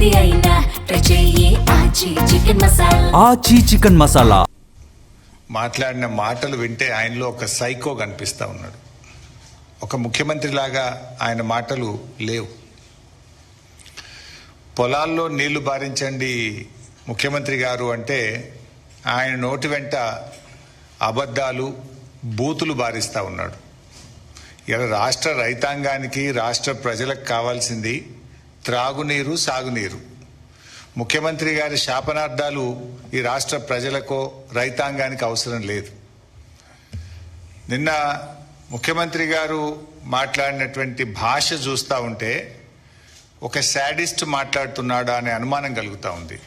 ఏది అయినా ట్రై చెయ్యి ఆచి చికెన్ మసాలా. ఆచి చికెన్ మసాలా. మాట్లాడిన మాటలు వింటే ఆయనలో ఒక సైకో కనిపిస్తా ఉన్నాడు. ఒక ముఖ్యమంత్రి లాగా ఆయన మాటలు లేవు. పొలాల్లో నీళ్లు బారించండి ముఖ్యమంత్రి గారు అంటే ఆయన నోటి వెంట అబద్ధాలు బూతులు బారిస్తా ఉన్నాడు. ఇలా రాష్ట్ర రైతాంగానికి రాష్ట్ర ప్రజలకు కావాల్సింది త్రాగునీరు, సాగునీరు. ముఖ్యమంత్రి గారి శాపనార్థాలు ఈ రాష్ట్ర ప్రజలకో రైతాంగానికి అవసరం లేదు. నిన్న ముఖ్యమంత్రి గారు మాట్లాడినటువంటి భాష చూస్తూ ఉంటే ఒక శాడిస్ట్ మాట్లాడుతున్నాడా అనే అనుమానం కలుగుతూ ఉంది.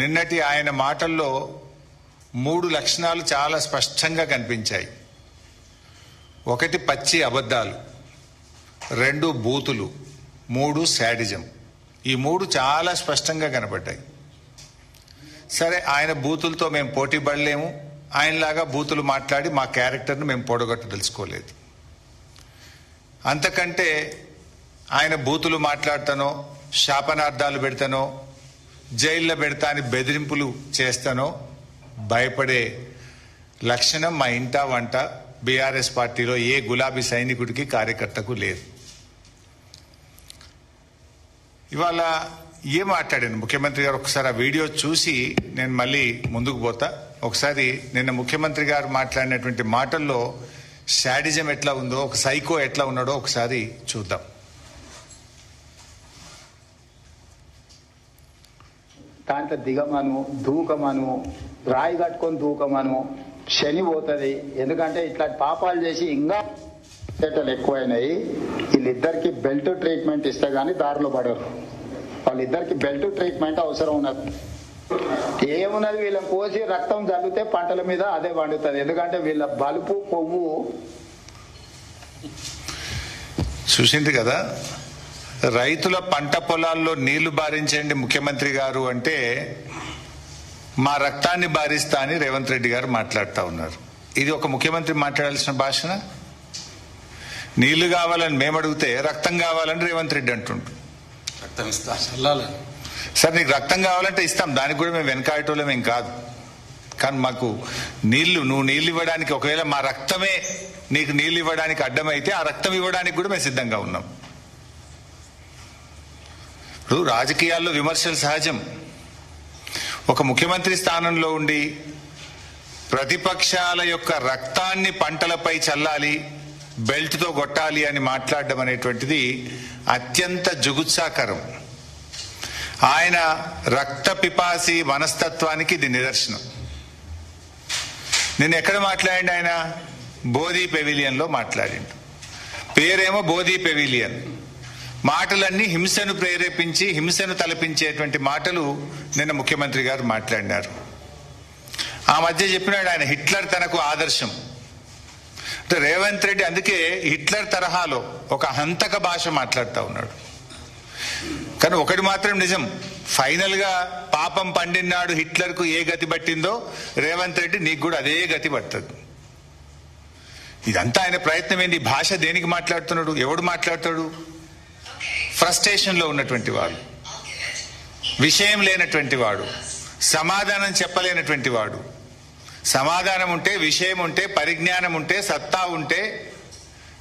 నిన్నటి ఆయన మాటల్లో 3 లక్షణాలు చాలా స్పష్టంగా కనిపించాయి. 1 పచ్చి అబద్ధాలు, 2 బూతులు, 3 శాడిజం. ఈ 3 చాలా స్పష్టంగా కనబడ్డాయి. సరే, ఆయన బూతులతో మేము పోటీ పడలేము, ఆయనలాగా బూతులు మాట్లాడి మా క్యారెక్టర్ను మేము పొడగొట్టు తెలుసుకోలేదు. అంతకంటే ఆయన బూతులు మాట్లాడతానో, శాపనార్థాలు పెడతానో, జైల్లో పెడతా అని బెదిరింపులు చేస్తానో భయపడే లక్షణం మా ఇంట వంట బీఆర్ఎస్ పార్టీలో ఏ గులాబీ సైనికుడికి, కార్యకర్తకు లేదు. ఇవాళ ఏం మాట్లాడాను ముఖ్యమంత్రి గారు, ఒకసారి ఆ వీడియో చూసి నేను మళ్ళీ ముందుకు పోతా. ఒకసారి నిన్న ముఖ్యమంత్రి గారు మాట్లాడినటువంటి మాటల్లో శాడిజం ఎట్లా ఉందో, ఒక సైకో ఎట్లా ఉన్నాడో ఒకసారి చూద్దాం. దాంట్లో దిగమను, దూకమను, రాయి కట్టుకొని దూకమను, శని పోతుంది. ఎందుకంటే ఇట్లాంటి పాపాలు చేసి ఇంకా ఎక్కువైనాయి. వీళ్ళిద్దరికి బెల్ట్ ట్రీట్మెంట్ ఇస్తే గానీ దారిలో పడరు. వాళ్ళిద్దరికి బెల్ట్ ట్రీట్మెంట్ అవసరం ఉన్నది. ఏమున్నది, వీళ్ళని కోసి రక్తం జల్లితే పంటల మీద అదే పండుతుంది. ఎందుకంటే వీళ్ళ బలుపు, కొవ్వు. చూసింది కదా, రైతుల పంట పొలాల్లో నీళ్లు బారించండి ముఖ్యమంత్రి గారు అంటే మా రక్తాన్ని బారిస్తా అని రేవంత్ రెడ్డి గారు మాట్లాడుతూ ఉన్నారు. ఇది ఒక ముఖ్యమంత్రి మాట్లాడాల్సిన భాషన? నీళ్లు కావాలని మేము అడిగితే రక్తం కావాలని రేవంత్ రెడ్డి అంటుండు. రక్తం ఇస్తా సార్, నీకు రక్తం కావాలంటే ఇస్తాం, దానికి కూడా మేము వెనకాయటోళ్ళం ఏం కాదు. కానీ మాకు నువ్వు నీళ్లు ఇవ్వడానికి, ఒకవేళ మా రక్తమే నీకు నీళ్లు ఇవ్వడానికి అడ్డమైతే ఆ రక్తం ఇవ్వడానికి కూడా మేము సిద్ధంగా ఉన్నాం. ఇప్పుడు రాజకీయాల్లో విమర్శలు సహజం. ఒక ముఖ్యమంత్రి స్థానంలో ఉండి ప్రతిపక్షాల యొక్క రక్తాన్ని పంటలపై చల్లాలి, బెల్ట్తో కొట్టాలి అని మాట్లాడడం అనేటువంటిది అత్యంత జుగుత్సాకరం. ఆయన రక్త పిపాసి మనస్తత్వానికి ఇది నిదర్శనం. నేను ఎక్కడ మాట్లాడిండు? ఆయన బోధి పెవిలియన్లో మాట్లాడిండు. పేరేమో బోధి పెవిలియన్. మాటలన్నీ హింసను ప్రేరేపించి, హింసను తలపించేటువంటి మాటలు నిన్న ముఖ్యమంత్రి గారు మాట్లాడినారు. ఆ మధ్య చెప్పినాడు ఆయన హిట్లర్ తనకు ఆదర్శం. అంటే రేవంత్ రెడ్డి అందుకే హిట్లర్ తరహాలో ఒక హంతక భాష మాట్లాడుతూ ఉన్నాడు. కానీ ఒకటి మాత్రం నిజం, ఫైనల్ గా పాపం పండినాడు హిట్లర్కు ఏ గతి పట్టిందో రేవంత్ రెడ్డి నీకు కూడా అదే గతి పడుతుంది. ఇదంతా ఆయన ప్రయత్నం ఏంది? భాష దేనికి మాట్లాడుతున్నాడు? ఎవడు మాట్లాడతాడు? ఫ్రస్ట్రేషన్లో ఉన్నటువంటి వాడు, విషయం లేనటువంటి వాడు, సమాధానం చెప్పలేనటువంటి వాడు. సమాధానం ఉంటే, విషయం ఉంటే, పరిజ్ఞానం ఉంటే, సత్తా ఉంటే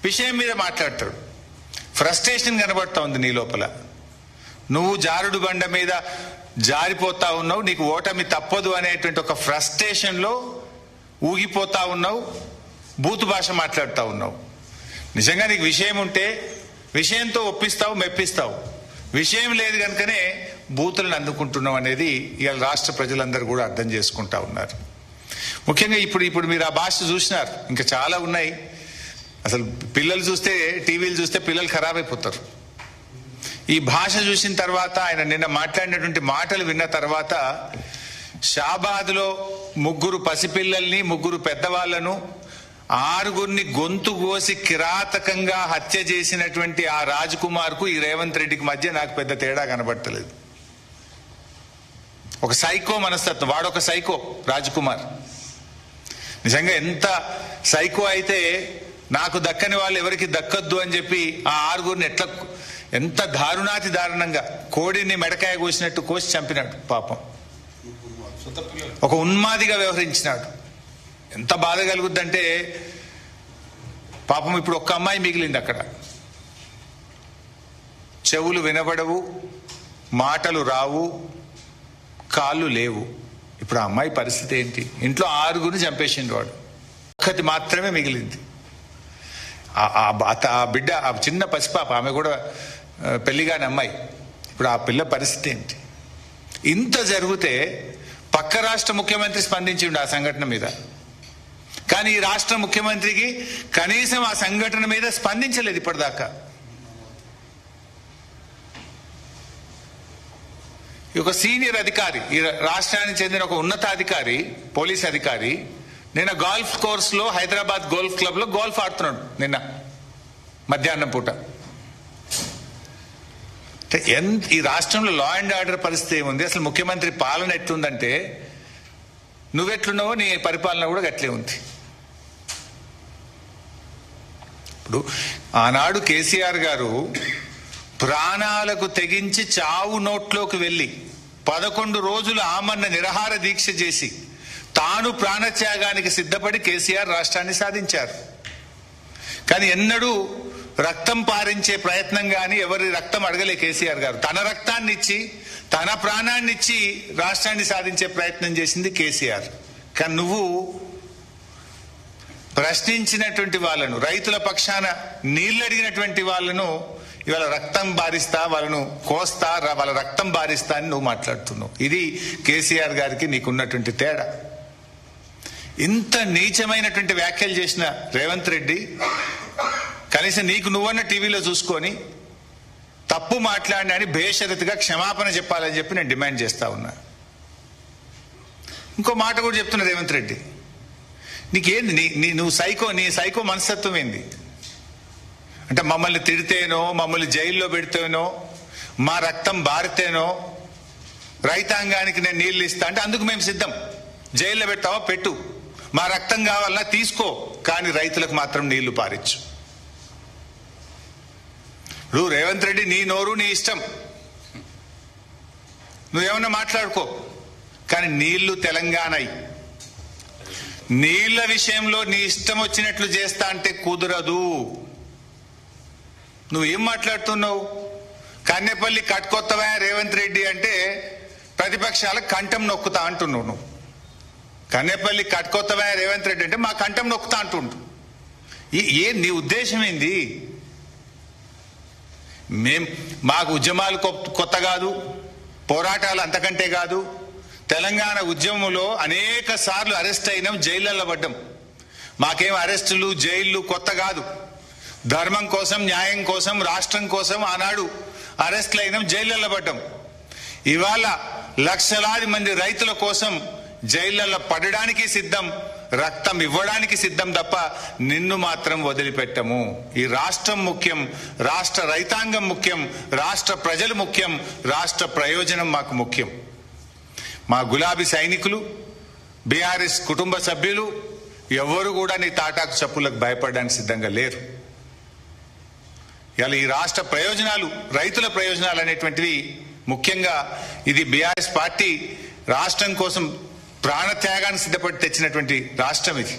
విషయం మీద మాట్లాడతాడు. ఫ్రస్ట్రేషన్ కనబడతా ఉంది నీ లోపల. నువ్వు జారుడు బండ మీద జారిపోతా ఉన్నావు, నీకు ఓటమి తప్పదు అనేటువంటి ఒక ఫ్రస్ట్రేషన్లో ఊగిపోతా ఉన్నావు, బూతు భాష మాట్లాడుతూ ఉన్నావు. నిజంగా నీకు విషయం ఉంటే విషయంతో ఒప్పిస్తావు, మెప్పిస్తావు. విషయం లేదు కనుకనే బూతులను అందుకుంటున్నావు అనేది ఇవాళ రాష్ట్ర ప్రజలందరూ కూడా అర్థం చేసుకుంటా ఉన్నారు. ముఖ్యంగా ఇప్పుడు మీరు ఆ భాష చూసినారు, ఇంకా చాలా ఉన్నాయి. అసలు పిల్లలు చూస్తే, టీవీలు చూస్తే పిల్లలు ఖరాబ్ అయిపోతారు. ఈ భాష చూసిన తర్వాత, ఆయన నిన్న మాట్లాడినటువంటి మాటలు విన్న తర్వాత, షాబాద్లో 3 పసిపిల్లల్ని, 3 పెద్దవాళ్లను, 6గురిని గొంతు కోసి కిరాతకంగా హత్య చేసినటువంటి ఆ రాజ్ కుమార్ కు ఈ రేవంత్ రెడ్డికి మధ్య నాకు పెద్ద తేడా కనబడతలేదు. ఒక సైకో మనస్తత్వం, వాడొక సైకో రాజ్ కుమార్. నిజంగా ఎంత సైకో అయితే నాకు దక్కని వాళ్ళు ఎవరికి దక్కద్దు అని చెప్పి ఆ 6గురిని ఎంత దారుణాతి దారుణంగా కోడిని మెడకాయ కోసినట్టు కోసి చంపినాడు పాపం. ఒక ఉన్మాదిగా వ్యవహరించినాడు. ఎంత బాధ కలుగుద్దంటే పాపం ఇప్పుడు ఒక్క అమ్మాయి మిగిలింది అక్కడ. చెవులు వినబడవు, మాటలు రావు, కాళ్ళు లేవు. ఇప్పుడు ఆ అమ్మాయి పరిస్థితి ఏంటి? ఇంట్లో 6 చంపేసిండు వాడు, ఒక్కటి మాత్రమే మిగిలింది. ఆ బిడ్డ, ఆ చిన్న పసిపాప, ఆమె కూడా పెళ్లిగాని అమ్మాయి. ఇప్పుడు ఆ పిల్ల పరిస్థితి ఏంటి? ఇంత జరిగితే పక్క రాష్ట్ర ముఖ్యమంత్రి స్పందించిండు ఆ సంఘటన మీద. కానీ ఈ రాష్ట్ర ముఖ్యమంత్రికి కనీసం ఆ సంఘటన మీద స్పందించలేదు ఇప్పటిదాకా. ఒక సీనియర్ అధికారి, ఈ రాష్ట్రానికి చెందిన ఒక ఉన్నతాధికారి, పోలీస్ అధికారి నిన్న గోల్ఫ్ కోర్స్ లో, హైదరాబాద్ గోల్ఫ్ క్లబ్ లో గోల్ఫ్ ఆడుతున్నాడు నిన్న మధ్యాహ్నం పూట. ఈ రాష్ట్రంలో లా అండ్ ఆర్డర్ పరిస్థితి ఏముంది? అసలు ముఖ్యమంత్రి పాలన ఎట్లుందంటే నువ్వెట్లున్నావో నీ పరిపాలన కూడా గట్లే ఉంది. ఇప్పుడు ఆనాడు కేసీఆర్ గారు ప్రాణాలకు తెగించి చావు నోట్లోకి వెళ్ళి 11 రోజులు ఆమరణ నిరాహార దీక్ష చేసి తాను ప్రాణత్యాగానికి సిద్ధపడి కేసీఆర్ రాష్ట్రాన్ని సాధించారు. కానీ ఎన్నడూ రక్తం పారించే ప్రయత్నం కానీ ఎవరి రక్తం అడగలే కేసీఆర్ గారు. తన రక్తాన్ని ఇచ్చి, తన ప్రాణాన్ని ఇచ్చి రాష్ట్రాన్ని సాధించే ప్రయత్నం చేసింది కేసీఆర్. కానీ నువ్వు ప్రశ్నించినటువంటి వాళ్ళను, రైతుల పక్షాన నీళ్లు అడిగినటువంటి వాళ్ళను ఇవాళ రక్తం బారిస్తా, వాళ్ళను కోస్తా, వాళ్ళ రక్తం బారిస్తా అని నువ్వు మాట్లాడుతున్నావు. ఇది కేసీఆర్ గారికి నీకున్నటువంటి తేడా. ఇంత నీచమైనటువంటి వ్యాఖ్యలు చేసిన రేవంత్ రెడ్డి కనీసం నీకు నువ్వన్న టీవీలో చూసుకొని తప్పు మాట్లాడినా అని బేషరతుగా క్షమాపణ చెప్పాలని చెప్పి నేను డిమాండ్ చేస్తా ఉన్నా. ఇంకో మాట కూడా చెప్తున్నా రేవంత్ రెడ్డి, నీకేంది నీ సైకో మనస్తత్వం ఏంది? అంటే మమ్మల్ని తిడితేనో, మమ్మల్ని జైల్లో పెడితేనో, మా రక్తం బారితేనో రైతాంగానికి నేను నీళ్లు ఇస్తా అంటే అందుకు మేము సిద్ధం. జైల్లో పెట్టావా పెట్టు, మా రక్తం కావాలన్నా తీసుకో, కానీ రైతులకు మాత్రం నీళ్లు పారించు. ఇప్పుడు రేవంత్ రెడ్డి నీ నోరు నీ ఇష్టం, నువ్వేమన్నా మాట్లాడుకో, కానీ నీళ్లు తెలంగాణ, నీళ్ల విషయంలో నీ ఇష్టం వచ్చినట్లు చేస్తా అంటే కుదరదు. నువ్వేం మాట్లాడుతున్నావు? కన్నెపల్లి కట్టుకొత్తవా రేవంత్ రెడ్డి అంటే ప్రతిపక్షాల కంఠం నొక్కుతా అంటున్నావు. నువ్వు కన్నెపల్లి కట్టుకొత్తవా రేవంత్ రెడ్డి అంటే మా కంఠం నొక్కుతా అంటుండు. నీ ఉద్దేశం ఏంది? మాకు ఉద్యమాలు కొత్త కాదు, పోరాటాలు అంతకంటే కాదు. తెలంగాణ ఉద్యమంలో అనేక సార్లు అరెస్ట్ అయినాం, జైళ్ళల్లో పడ్డాం. మాకేం అరెస్టులు జైళ్లు కొత్త కాదు. ధర్మం కోసం, న్యాయం కోసం, రాష్ట్రం కోసం ఆనాడు అరెస్టులు అయినాం, జైళ్ళల్లో పడ్డాం. ఇవాళ లక్షలాది మంది రైతుల కోసం జైళ్ళల్లో పడడానికి సిద్ధం, రక్తం ఇవ్వడానికి సిద్ధం తప్ప నిన్ను మాత్రం వదిలిపెట్టము. ఈ రాష్ట్రం ముఖ్యం, రాష్ట్ర రైతాంగం ముఖ్యం, రాష్ట్ర ప్రజలు ముఖ్యం, రాష్ట్ర ప్రయోజనం మాకు ముఖ్యం. మా గులాబీ సైనికులు, బీఆర్ఎస్ కుటుంబ సభ్యులు ఎవరు కూడా నీ తాటాకు చప్పులకు భయపడడానికి సిద్ధంగా లేరు. ఇలా ఈ రాష్ట్ర ప్రయోజనాలు, రైతుల ప్రయోజనాలు అనేటువంటివి ముఖ్యంగా ఇది బీఆర్ఎస్ పార్టీ రాష్ట్రం కోసం ప్రాణత్యాగాన్ని సిద్ధపడి తెచ్చినటువంటి రాష్ట్రం ఇది.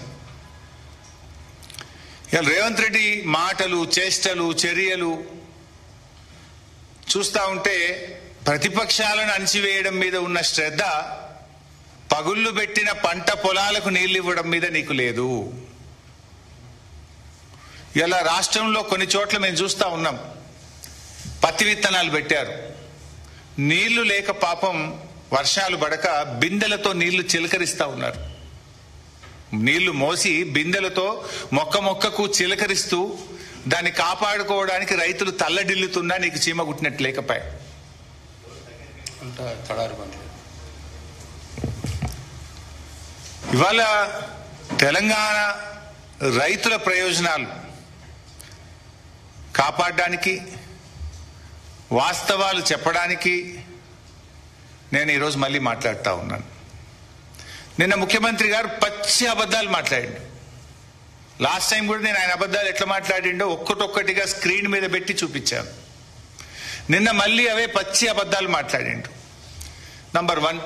ఇలా రేవంత్ రెడ్డి మాటలు, చేష్టలు, చర్యలు చూస్తా ఉంటే ప్రతిపక్షాలను అణిచివేయడం మీద ఉన్న శ్రద్ధ పగుళ్లు పెట్టిన పంట పొలాలకు నీళ్లు ఇవ్వడం మీద నీకు లేదు. ఇలా రాష్ట్రంలో కొన్ని చోట్ల మేము చూస్తా ఉన్నాం, పత్తి విత్తనాలు పెట్టారు, నీళ్లు లేక పాపం వర్షాలు పడక బిందెలతో నీళ్లు చిలకరిస్తా ఉన్నారు. నీళ్లు మోసి బిందెలతో మొక్కకు చిలకరిస్తూ దాన్ని కాపాడుకోవడానికి రైతులు తల్లడిల్లుతున్నా నీకు చీమ కుట్టినట్టు లేకపోయా. ఇవాళ తెలంగాణ రైతుల ప్రయోజనాలు కాపాడడానికి, వాస్తవాలు చెప్పడానికి నేను ఈరోజు మళ్ళీ మాట్లాడుతూ ఉన్నాను. నిన్న ముఖ్యమంత్రి గారు పచ్చి అబద్ధాలు మాట్లాడిండు. లాస్ట్ టైం కూడా నేను ఆయన అబద్ధాలు ఎట్లా మాట్లాడిండో ఒక్కటొక్కటిగా స్క్రీన్ మీద పెట్టి చూపించాను. నిన్న మళ్ళీ అవే పచ్చి అబద్ధాలు మాట్లాడిండు. నంబర్ 1,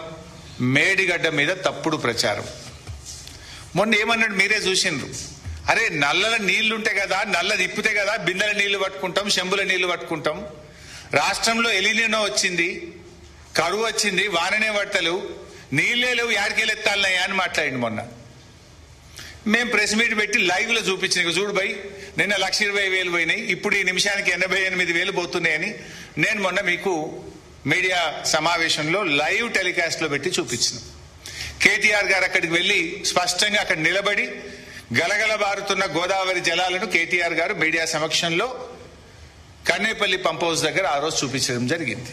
మేడిగడ్డ మీద తప్పుడు ప్రచారం. మొన్న ఏమన్నాడు మీరే చూసిండ్రు. అరే నల్లల నీళ్లుంటాయి కదా, నల్ల తిప్పితే కదా బిందెల నీళ్లు పట్టుకుంటాం, చెంబుల నీళ్లు పట్టుకుంటాం. రాష్ట్రంలో ఎలినినో వచ్చింది, కరువు వచ్చింది, వాననే పడతలేవు, నీళ్లే లేవు, యాడికెళ్ళి ఎత్తాలన్నాయా అని మాట్లాడింది మొన్న. మేము ప్రెస్ మీట్ పెట్టి లైవ్ లో చూపించిన, చూడు బై నిన్న 1,20,000 పోయినాయి, ఇప్పుడు ఈ నిమిషానికి 88,000 పోతున్నాయని నేను మొన్న మీకు మీడియా సమావేశంలో లైవ్ టెలికాస్ట్ లో పెట్టి చూపించిన. కేటీఆర్ గారు అక్కడికి వెళ్లి స్పష్టంగా అక్కడ నిలబడి గలగల బారుతున్న గోదావరి జలాలను కేటీఆర్ గారు మీడియా సమక్షంలో కన్నేపల్లి పంప్ హౌస్ దగ్గర ఆ రోజు చూపించడం జరిగింది.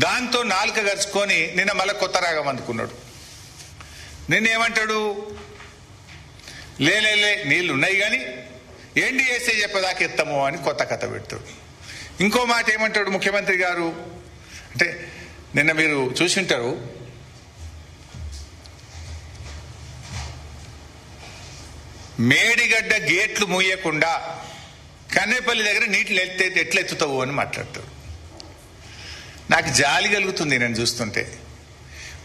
దాంతో నాలుక గరుచుకొని నిన్న మళ్ళీ కొత్త రాగం అందుకున్నాడు. నిన్నేమంటాడు, లే నీళ్లు ఉన్నాయి కానీ ఎన్డీఎస్ఏ చెప్పదాకా ఎత్తము అని కొత్త కథ పెడతాడు. ఇంకో మాట ఏమంటాడు ముఖ్యమంత్రి గారు అంటే, నిన్న మీరు చూసింటారు, మేడిగడ్డ గేట్లు మూయకుండా కన్నేపల్లి దగ్గర నీటిని ఎట్లా ఎత్తుతావు అని మాట్లాడతాడు. నాకు జాలి కలుగుతుంది నేను చూస్తుంటే.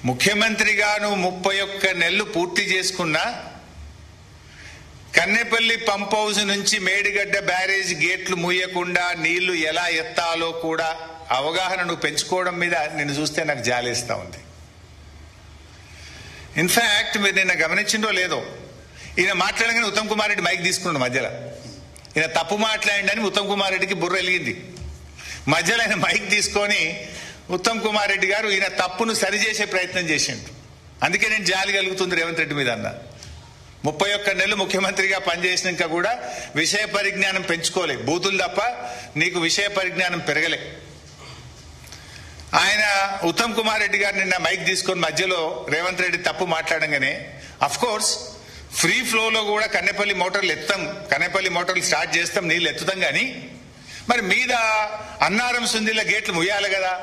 ముఖ్యమంత్రిగా నువ్వు 31 నెలలు పూర్తి చేసుకున్నా కన్నేపల్లి పంప్ హౌస్ నుంచి మేడిగడ్డ బ్యారేజ్ గేట్లు మూయకుండా నీళ్లు ఎలా ఎత్తాలో కూడా అవగాహన నువ్వు పెంచుకోవడం మీద నిన్ను చూస్తే నాకు జాలేస్తా ఉంది. ఇన్ఫాక్ట్ మీరు నిన్న గమనించిందో లేదో, ఈయన మాట్లాడగానే ఉత్తమ్ కుమార్ రెడ్డి మైక్ తీసుకున్నాడు మధ్యలో. ఈయన తప్పు మాట్లాడిండని ఉత్తమ్ కుమార్ రెడ్డికి బుర్ర వెలిగింది. మధ్యలో ఆయన మైక్ తీసుకొని ఉత్తమ్ కుమార్ రెడ్డి గారు ఈయన తప్పును సరిచేసే ప్రయత్నం చేసిండు. అందుకే నేను జాలి కలుగుతుంది రేవంత్ రెడ్డి మీద అన్న. 31 నెలలు ముఖ్యమంత్రిగా పనిచేసినాక కూడా విషయ పరిజ్ఞానం పెంచుకోలే, బూతులు తప్ప నీకు విషయ పరిజ్ఞానం పెరగలే. ఆయన ఉత్తమ్ కుమార్ రెడ్డి గారు నిన్న మైక్ తీసుకొని మధ్యలో రేవంత్ రెడ్డి తప్పు మాట్లాడంగానే, అఫ్ కోర్స్ ఫ్రీ ఫ్లోలో కూడా కన్నేపల్లి మోటార్లు ఎత్తాం, కన్నేపల్లి మోటార్లు స్టార్ట్ చేస్తాం, నీళ్ళు ఎత్తుతాం, కానీ మరి మీద అన్నారం సుందిల గేట్లు ముయ్యాలి కదా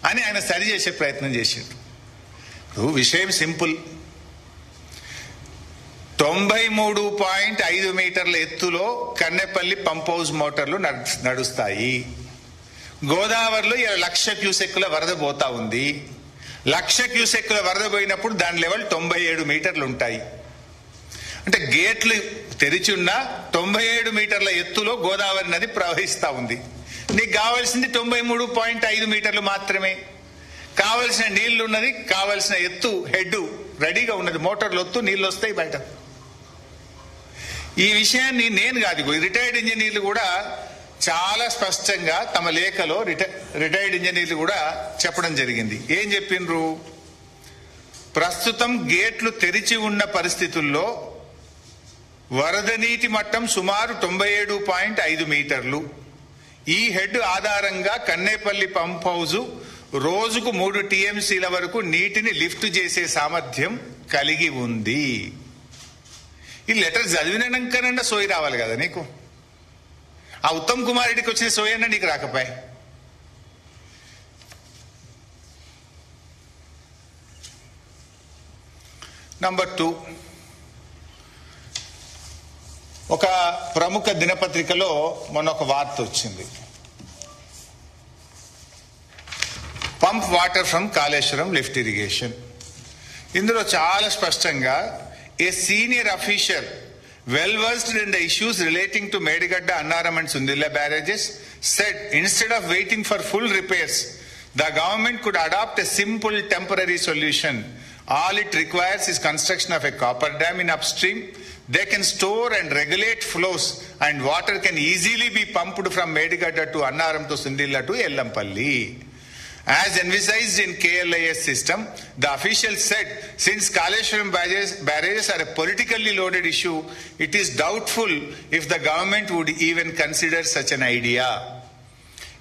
అని ఆయన సరి చేసే ప్రయత్నం చేసిండు. విషయం సింపుల్. 93.5 మీటర్ల ఎత్తులో కన్నేపల్లి పంప్ హౌస్ మోటార్లు నడుస్తాయి. గోదావరిలో 1,00,000 క్యూసెక్కుల వరద పోతా ఉంది. 1,00,000 క్యూసెక్కుల వరద పోయినప్పుడు దాని లెవెల్ 97 మీటర్లు ఉంటాయి. అంటే గేట్లు తెరిచి ఉన్న 97 మీటర్ల ఎత్తులో గోదావరి నది ప్రవహిస్తా ఉంది. నీకు కావాల్సింది 93.5 మీటర్లు మాత్రమే. కావలసిన నీళ్లు ఉన్నది, కావలసిన ఎత్తు హెడ్ రెడీగా ఉన్నది, మోటార్లు ఒత్తు నీళ్లు వస్తాయి బయట. ఈ విషయాన్ని నేను కాదు, రిటైర్డ్ ఇంజనీర్లు కూడా చాలా స్పష్టంగా తమ లేఖలో రిటైర్డ్ ఇంజనీర్లు కూడా చెప్పడం జరిగింది. ఏం చెప్పిండ్రు, ప్రస్తుతం గేట్లు తెరిచి ఉన్న పరిస్థితుల్లో వరద నీటి మట్టం సుమారు 97.5 మీటర్లు. ఈ హెడ్ ఆధారంగా కన్నేపల్లి పంప్ హౌస్ రోజుకు 3 టీఎంసీల వరకు నీటిని లిఫ్ట్ చేసే సామర్థ్యం కలిగి ఉంది. ఈ లెటర్ చదివినాకనన్నా సోయి రావాలి కదా నీకు. ఆ ఉత్తమ్ కుమార్ రెడ్డికి వచ్చిన సోయి అన్నా నీకు రాకపోయా. నంబర్ 2, ఒక ప్రముఖ దినపత్రికలో మొన్న ఒక వార్త వచ్చింది. Pump water from Kaleshwaram lift irrigation. ఇందులో చాలా స్పష్టంగా a senior official well versed in the issues relating to Medigadda, Annaram and Sundilla barrages said instead of waiting for full repairs, the government could adopt a simple temporary solution. All it requires is construction of a copper dam in upstream. They can store and regulate flows and water can easily be pumped from Medigadda to Annaram to Sundilla to Ellampalli. As envisaged in KLIS system, the official said, since Kaleshwaram barrages are a politically loaded issue, it is doubtful if the government would even consider such an idea.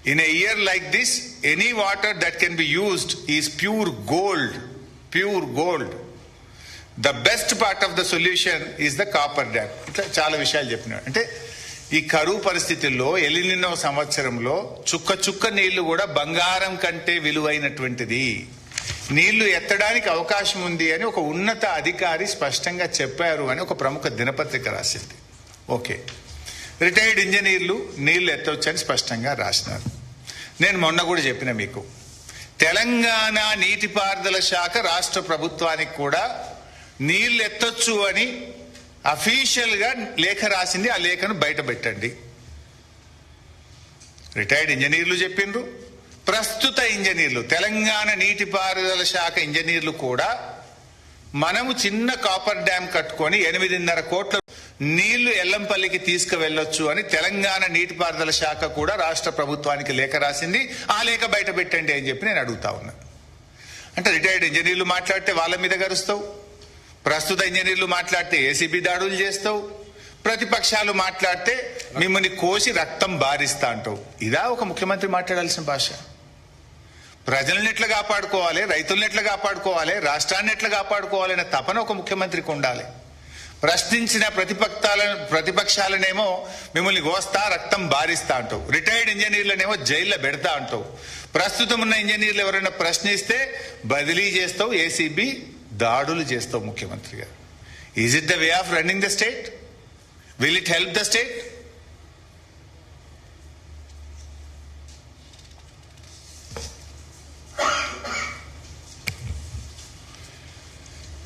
In a year like this, any water that can be used is pure gold. Pure gold. The best part of the solution is the copper dam. ఇట్లా చాలా విషయాలు చెప్పినాడు. అంటే ఈ కరువు పరిస్థితుల్లో El Niño సంవత్సరంలో చుక్క చుక్క నీళ్లు కూడా బంగారం కంటే విలువైనటువంటిది. నీళ్లు ఎత్తడానికి అవకాశం ఉంది అని ఒక ఉన్నత అధికారి స్పష్టంగా చెప్పారు అని ఒక ప్రముఖ దినపత్రిక రాసింది. ఓకే, రిటైర్డ్ ఇంజనీర్లు నీళ్లు ఎత్తవచ్చని స్పష్టంగా రాసినారు. నేను మొన్న కూడా చెప్పిన మీకు, తెలంగాణ నీటిపారుదల శాఖ రాష్ట్ర ప్రభుత్వానికి కూడా నీళ్లు ఎత్తొచ్చు అని అఫీషియల్ గా లేఖ రాసింది. ఆ లేఖను బయట పెట్టండి. రిటైర్డ్ ఇంజనీర్లు చెప్పిండ్రు, ప్రస్తుత ఇంజనీర్లు, తెలంగాణ నీటిపారుదల శాఖ ఇంజనీర్లు కూడా మనము చిన్న కాపర్ డ్యామ్ కట్టుకొని 8.5 కోట్ల నీళ్లు ఎల్లంపల్లికి తీసుకువెళ్ళొచ్చు అని తెలంగాణ నీటిపారుదల శాఖ కూడా రాష్ట్ర ప్రభుత్వానికి లేఖ రాసింది. ఆ లేఖ బయట పెట్టండి అని చెప్పి నేను అడుగుతా ఉన్నా. అంటే రిటైర్డ్ ఇంజనీర్లు మాట్లాడితే వాళ్ళ మీద గరుస్తావు, ప్రస్తుత ఇంజనీర్లు మాట్లాడితే ఏసీబీ దాడులు చేస్తావు, ప్రతిపక్షాలు మాట్లాడితే మిమ్మల్ని కోసి రక్తం బారిస్తా అంటావు. ఇదా ఒక ముఖ్యమంత్రి మాట్లాడాల్సిన భాష? ప్రజలను ఎట్లా కాపాడుకోవాలి, రైతులను ఎట్లా కాపాడుకోవాలి, రాష్ట్రాన్ని ఎట్లా కాపాడుకోవాలి అనే తపన ఒక ముఖ్యమంత్రికి ఉండాలి. ప్రశ్నించిన ప్రతిపక్షాలనేమో మిమ్మల్ని కోస్తా రక్తం బారిస్తా అంటావు, రిటైర్డ్ ఇంజనీర్లనేమో జైల్లో పెడతా అంటావు, ప్రస్తుతం ఉన్న ఇంజనీర్లు ఎవరైనా ప్రశ్నిస్తే బదిలీ చేస్తావు, ఏసీబీ దాడులు చేస్తావు. ముఖ్యమంత్రి గారు, is it the way of running the state? Will it help the state?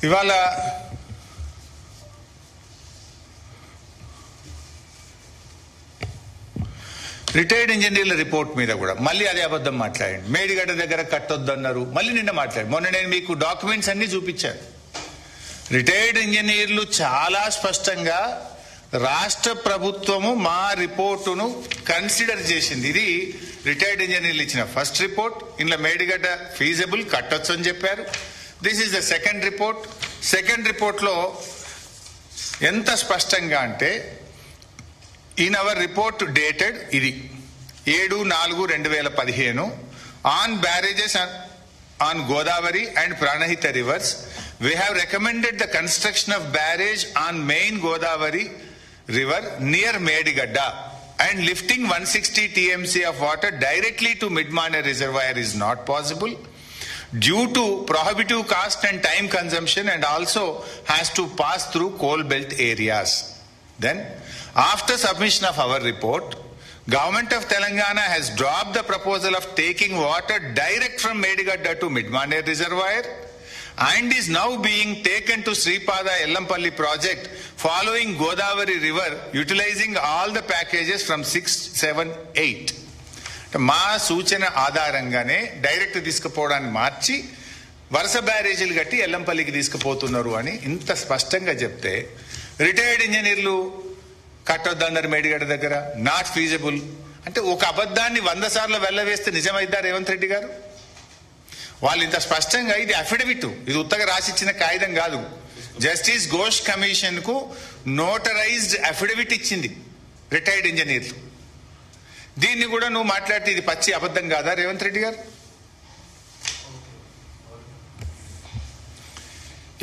ఇవాళ రిటైర్డ్ ఇంజనీర్ల రిపోర్ట్ మీద కూడా మళ్ళీ అదే అబద్ధం మాట్లాడండి. మేడిగడ్డ దగ్గర కట్టొద్దు అన్నారు, మళ్ళీ నిన్న మాట్లాడి. మొన్న నేను మీకు డాక్యుమెంట్స్ అన్ని చూపించాను. రిటైర్డ్ ఇంజనీర్లు చాలా స్పష్టంగా రాష్ట్ర ప్రభుత్వము మా రిపోర్టును కన్సిడర్ చేసింది. ఇది రిటైర్డ్ ఇంజనీర్లు ఇచ్చిన ఫస్ట్ రిపోర్ట్. ఇందులో మేడిగడ్డ ఫీజబుల్, కట్టొచ్చు అని చెప్పారు. This is the second report. Second రిపోర్ట్లో ఎంత స్పష్టంగా అంటే, ఇన్ అవర్ రిపోర్ట్ డేటెడ్ ఇది 7/4/2015 on barrages on Godavari and Pranahita reverse we have recommended the construction of barrage on main Godavari river near Medigadda, and lifting 160 TMC of water directly to Midmane reservoir is not possible due to prohibitive cost and time consumption, and also has to pass through coal belt areas. Then, after submission of our report, Government of Telangana has dropped the proposal of taking water direct from Medigadda to Midmane reservoir and is now being taken to Sripada Ellampalli project following Godavari river, utilizing all the packages from 6, 7, 8. మా సూచన ఆధారంగానే direct తీసుకుపోవడాన్ని మార్చి వరుస బ్యారేజీలు కట్టి ఎల్లంపల్లికి తీసుకుపోతున్నారు అని ఇంత స్పష్టంగా చెప్తే, retired ఇంజనీర్లు కట్టొద్దన్నారు మేడిగడ్డ దగ్గర, నాట్ ఫీజబుల్ అంటే ఒక అబద్ధాన్ని 100 సార్లు వెళ్ళవేస్తే నిజమైద్దా రేవంత్ రెడ్డి గారు? వాళ్ళు ఇంత స్పష్టంగా, ఇది అఫిడవిట్, ఇది ఉత్తగా రాసిచ్చిన కాగితం కాదు, జస్టిస్ ఘోష్ కమిషన్ కు నోటరైజ్డ్ అఫిడవిట్ ఇచ్చింది రిటైర్డ్ ఇంజనీర్లు. దీన్ని కూడా నువ్వు మాట్లాడితే ఇది పచ్చి అబద్ధం కాదా రేవంత్ రెడ్డి గారు?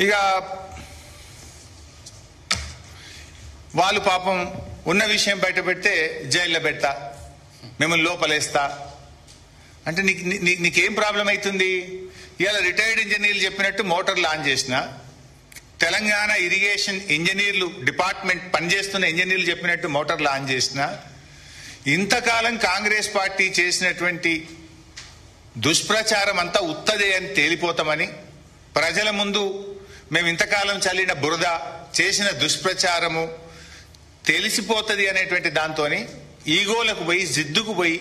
ఇక వాళ్ళు పాపం ఉన్న విషయం బయట పెడితే జైల్లో పెడతా, మిమ్మల్ని లోపలేస్తా అంటే నీకేం ప్రాబ్లం అవుతుంది? ఇవాళ రిటైర్డ్ ఇంజనీర్లు చెప్పినట్టు మోటార్లు ఆన్ చేసిన, తెలంగాణ ఇరిగేషన్ ఇంజనీర్లు డిపార్ట్మెంట్ పనిచేస్తున్న ఇంజనీర్లు చెప్పినట్టు మోటార్లు ఆన్ చేసిన, ఇంతకాలం కాంగ్రెస్ పార్టీ చేసినటువంటి దుష్ప్రచారం అంతా ఉత్తదే అని తేలిపోతామని, ప్రజల ముందు మేము ఇంతకాలం చల్లిన బురద, చేసిన దుష్ప్రచారము తెలిసిపోతుంది అనేటువంటి దాంతోని ఈగోలకు పోయి, జిద్దుకు పోయి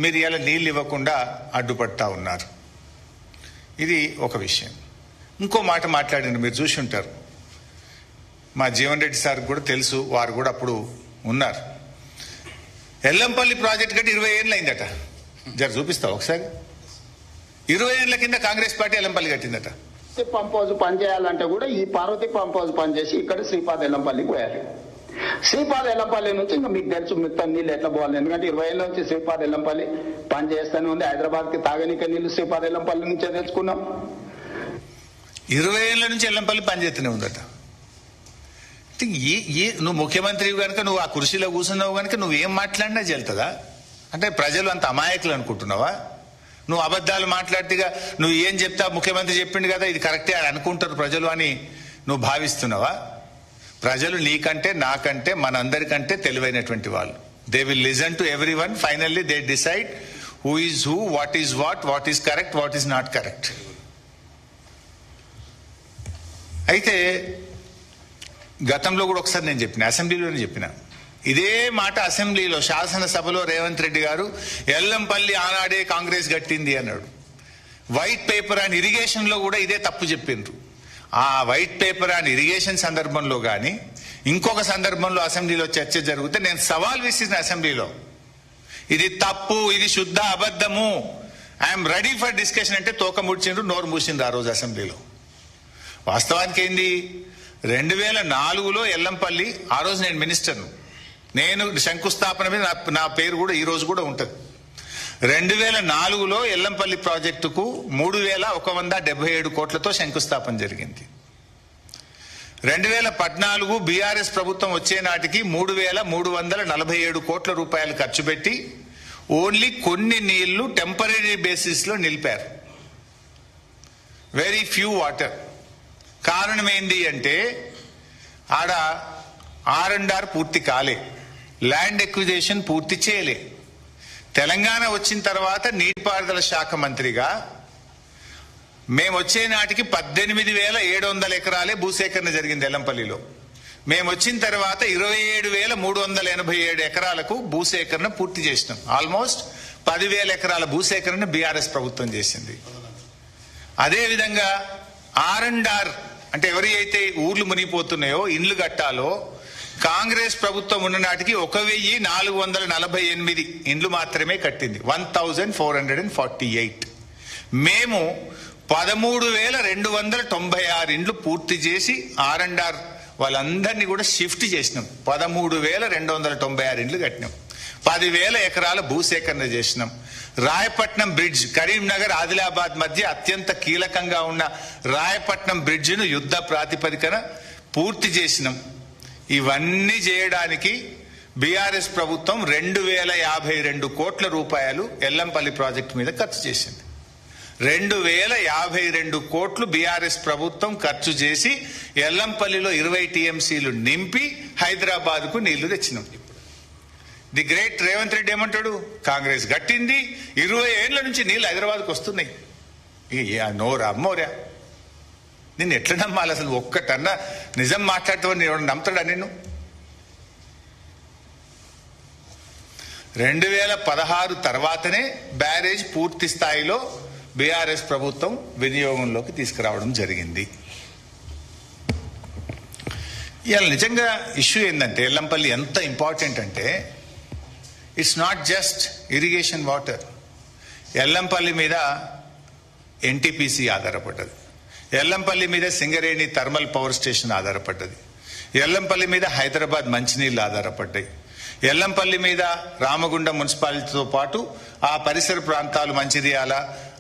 మీరు ఇలా నీళ్ళు ఇవ్వకుండా అడ్డుపడతా ఉన్నారు. ఇది ఒక విషయం. ఇంకో మాట మాట్లాడిన మీరు చూసి ఉంటారు, మా జీవన్ రెడ్డి సార్ కూడా తెలుసు, వారు కూడా అప్పుడు ఉన్నారు. ఎల్లంపల్లి ప్రాజెక్ట్ కట్టి 20 ఏళ్ళు అయిందట. జర చూపిస్తావు ఒకసారి? 20 ఏళ్ల కింద కాంగ్రెస్ పార్టీ ఎల్లంపల్లి కట్టిందట. పంప్ హౌస్ పనిచేయాలంటే కూడా ఈ పార్వతి పంప్ హౌస్ పనిచేసి ఇక్కడ శ్రీపాద ఎల్లంపల్లికి పోయాలి. శ్రీపాద ఎల్లంపల్లి నుంచి ఇంకా మీకు తెలుసు మిగతా నీళ్ళు ఎట్లా పోవాలి. ఎందుకంటే 20 ఏళ్ళ నుంచి శ్రీపాద ఎల్లంపల్లి పనిచేస్తూనే ఉంది. హైదరాబాద్ కి తాగనీక నీళ్లు శ్రీపాద ఎల్లంపల్లి నుంచే తెచ్చుకున్నాం. 20 ఏళ్ల నుంచి ఎల్లంపల్లి పనిచేస్తూనే ఉందట. నువ్వు ముఖ్యమంత్రి కనుక, నువ్వు ఆ కుర్చీలో కూర్చున్నావు కనుక నువ్వేం మాట్లాడినా చెల్తుందా? అంటే ప్రజలు అంత అమాయకులు అనుకుంటున్నావా? నువ్వు అబద్ధాలు మాట్లాడితే నువ్వు ఏం చెప్తా, ముఖ్యమంత్రి చెప్పిండు కదా ఇది కరెక్టే అని అనుకుంటారు ప్రజలు అని నువ్వు భావిస్తున్నావా? ప్రజలు నీకంటే, నాకంటే, మనందరికంటే తెలివైనటువంటి వాళ్ళు. They will listen to every one. Finally they decide who is who, what is what is correct, what is not correct. అయితే గతంలో కూడా ఒకసారి నేను చెప్పిన, అసెంబ్లీలోనే చెప్పిన ఇదే మాట. అసెంబ్లీలో శాసనసభలో రేవంత్ రెడ్డి గారు ఎల్లంపల్లి ఆనాడే కాంగ్రెస్ గట్టింది అన్నాడు. వైట్ పేపర్ అండ్ ఇరిగేషన్ లో కూడా ఇదే తప్పు చెప్పిండ్రు. ఆ వైట్ పేపర్ అండ్ ఇరిగేషన్ సందర్భంలో కానీ ఇంకొక సందర్భంలో అసెంబ్లీలో చర్చ జరిగితే నేను సవాల్ విసిరిన అసెంబ్లీలో, ఇది తప్పు, ఇది శుద్ధ అబద్ధము, ఐఎమ్ రెడీ ఫర్ డిస్కషన్ అంటే తోక ముడిచిండ్రు, నోరు మూసిండ్రు ఆ రోజు అసెంబ్లీలో. వాస్తవానికి ఏంది, 2004లో ఎల్లంపల్లి, ఆ రోజు నేను మినిస్టర్ను, నేను శంకుస్థాపన మీద నా పేరు కూడా ఈ రోజు కూడా ఉంటుంది. 2004లో ఎల్లంపల్లి ప్రాజెక్టుకు 3177 కోట్లతో శంకుస్థాపన జరిగింది. 2014 బీఆర్ఎస్ ప్రభుత్వం వచ్చే నాటికి 3347 కోట్ల రూపాయలు ఖర్చు పెట్టి ఓన్లీ కొన్ని నీళ్లు టెంపరీ బేసిస్ లో నిలిపారు. Very few water. కారణం ఏంది అంటే ఆడ R&R పూర్తి కాలే, ల్యాండ్ ఎక్విజిషన్ పూర్తి చేయలే. తెలంగాణ వచ్చిన తర్వాత నీటిపారుదల శాఖ మంత్రిగా మేము వచ్చే నాటికి 18,700 ఎకరాలే భూసేకరణ జరిగింది ఎల్లంపల్లిలో. మేము వచ్చిన తర్వాత 27,387 ఎకరాలకు భూసేకరణ పూర్తి చేసినాం. ఆల్మోస్ట్ 10,000 ఎకరాల భూసేకరణ బీఆర్ఎస్ ప్రభుత్వం చేసింది. అదేవిధంగా R&R అంటే ఎవరి అయితే ఊర్లు మునిగిపోతున్నాయో, ఇండ్లు కట్టాలో, కాంగ్రెస్ ప్రభుత్వం ఉన్న నాటికి 1,448 ఇండ్లు మాత్రమే కట్టింది, 1,448. మేము 13,296 ఇండ్లు పూర్తి చేసి R&R వాళ్ళందరినీ కూడా షిఫ్ట్ చేసినాం. 13,296 ఇండ్లు కట్టినాం. 10,000 ఎకరాల భూసేకరణ చేసినాం. రాయపట్నం బ్రిడ్జ్, కరీంనగర్ ఆదిలాబాద్ మధ్య అత్యంత కీలకంగా ఉన్న రాయపట్నం బ్రిడ్జిను యుద్ధ ప్రాతిపదికన పూర్తి చేసినాం. ఇవన్నీ చేయడానికి బీఆర్ఎస్ ప్రభుత్వం 2,052 కోట్ల రూపాయలు ఎల్లంపల్లి ప్రాజెక్టు మీద ఖర్చు చేసింది. 2,052 కోట్లు బీఆర్ఎస్ ప్రభుత్వం ఖర్చు చేసి ఎల్లంపల్లిలో 20 టీఎంసీలు నింపి హైదరాబాద్ కు నీళ్లు తెచ్చినాం. ది గ్రేట్ రేవంత్ రెడ్డి ఏమంటాడు, కాంగ్రెస్ గట్టింది, 20 ఏళ్ల నుంచి నీళ్లు హైదరాబాద్కు వస్తున్నాయి. నోరా అమ్మోరా, నిన్ను ఎట్లా నమ్మాలి అసలు? ఒక్కటన్నా నిజం మాట్లాడుతావు, నేను నమ్ముతాడా నిన్ను? 2016 తర్వాతనే బ్యారేజ్ పూర్తి స్థాయిలో బీఆర్ఎస్ ప్రభుత్వం వినియోగంలోకి తీసుకురావడం జరిగింది. ఇవాళ నిజంగా ఇష్యూ ఏంటంటే ఎల్లంపల్లి ఎంత ఇంపార్టెంట్ అంటే, it's not just irrigation water. Yellampalli మీద ఎన్టీపీసీ ఆధారపడ్డది, ఎల్లంపల్లి మీద సింగరేణి థర్మల్ పవర్ స్టేషన్ ఆధారపడ్డది, ఎల్లంపల్లి మీద హైదరాబాద్ మంచినీళ్ళు ఆధారపడ్డాయి, ఎల్లంపల్లి మీద రామగుండం మున్సిపాలిటీతో పాటు ఆ పరిసర ప్రాంతాలు మంచిర్యాల,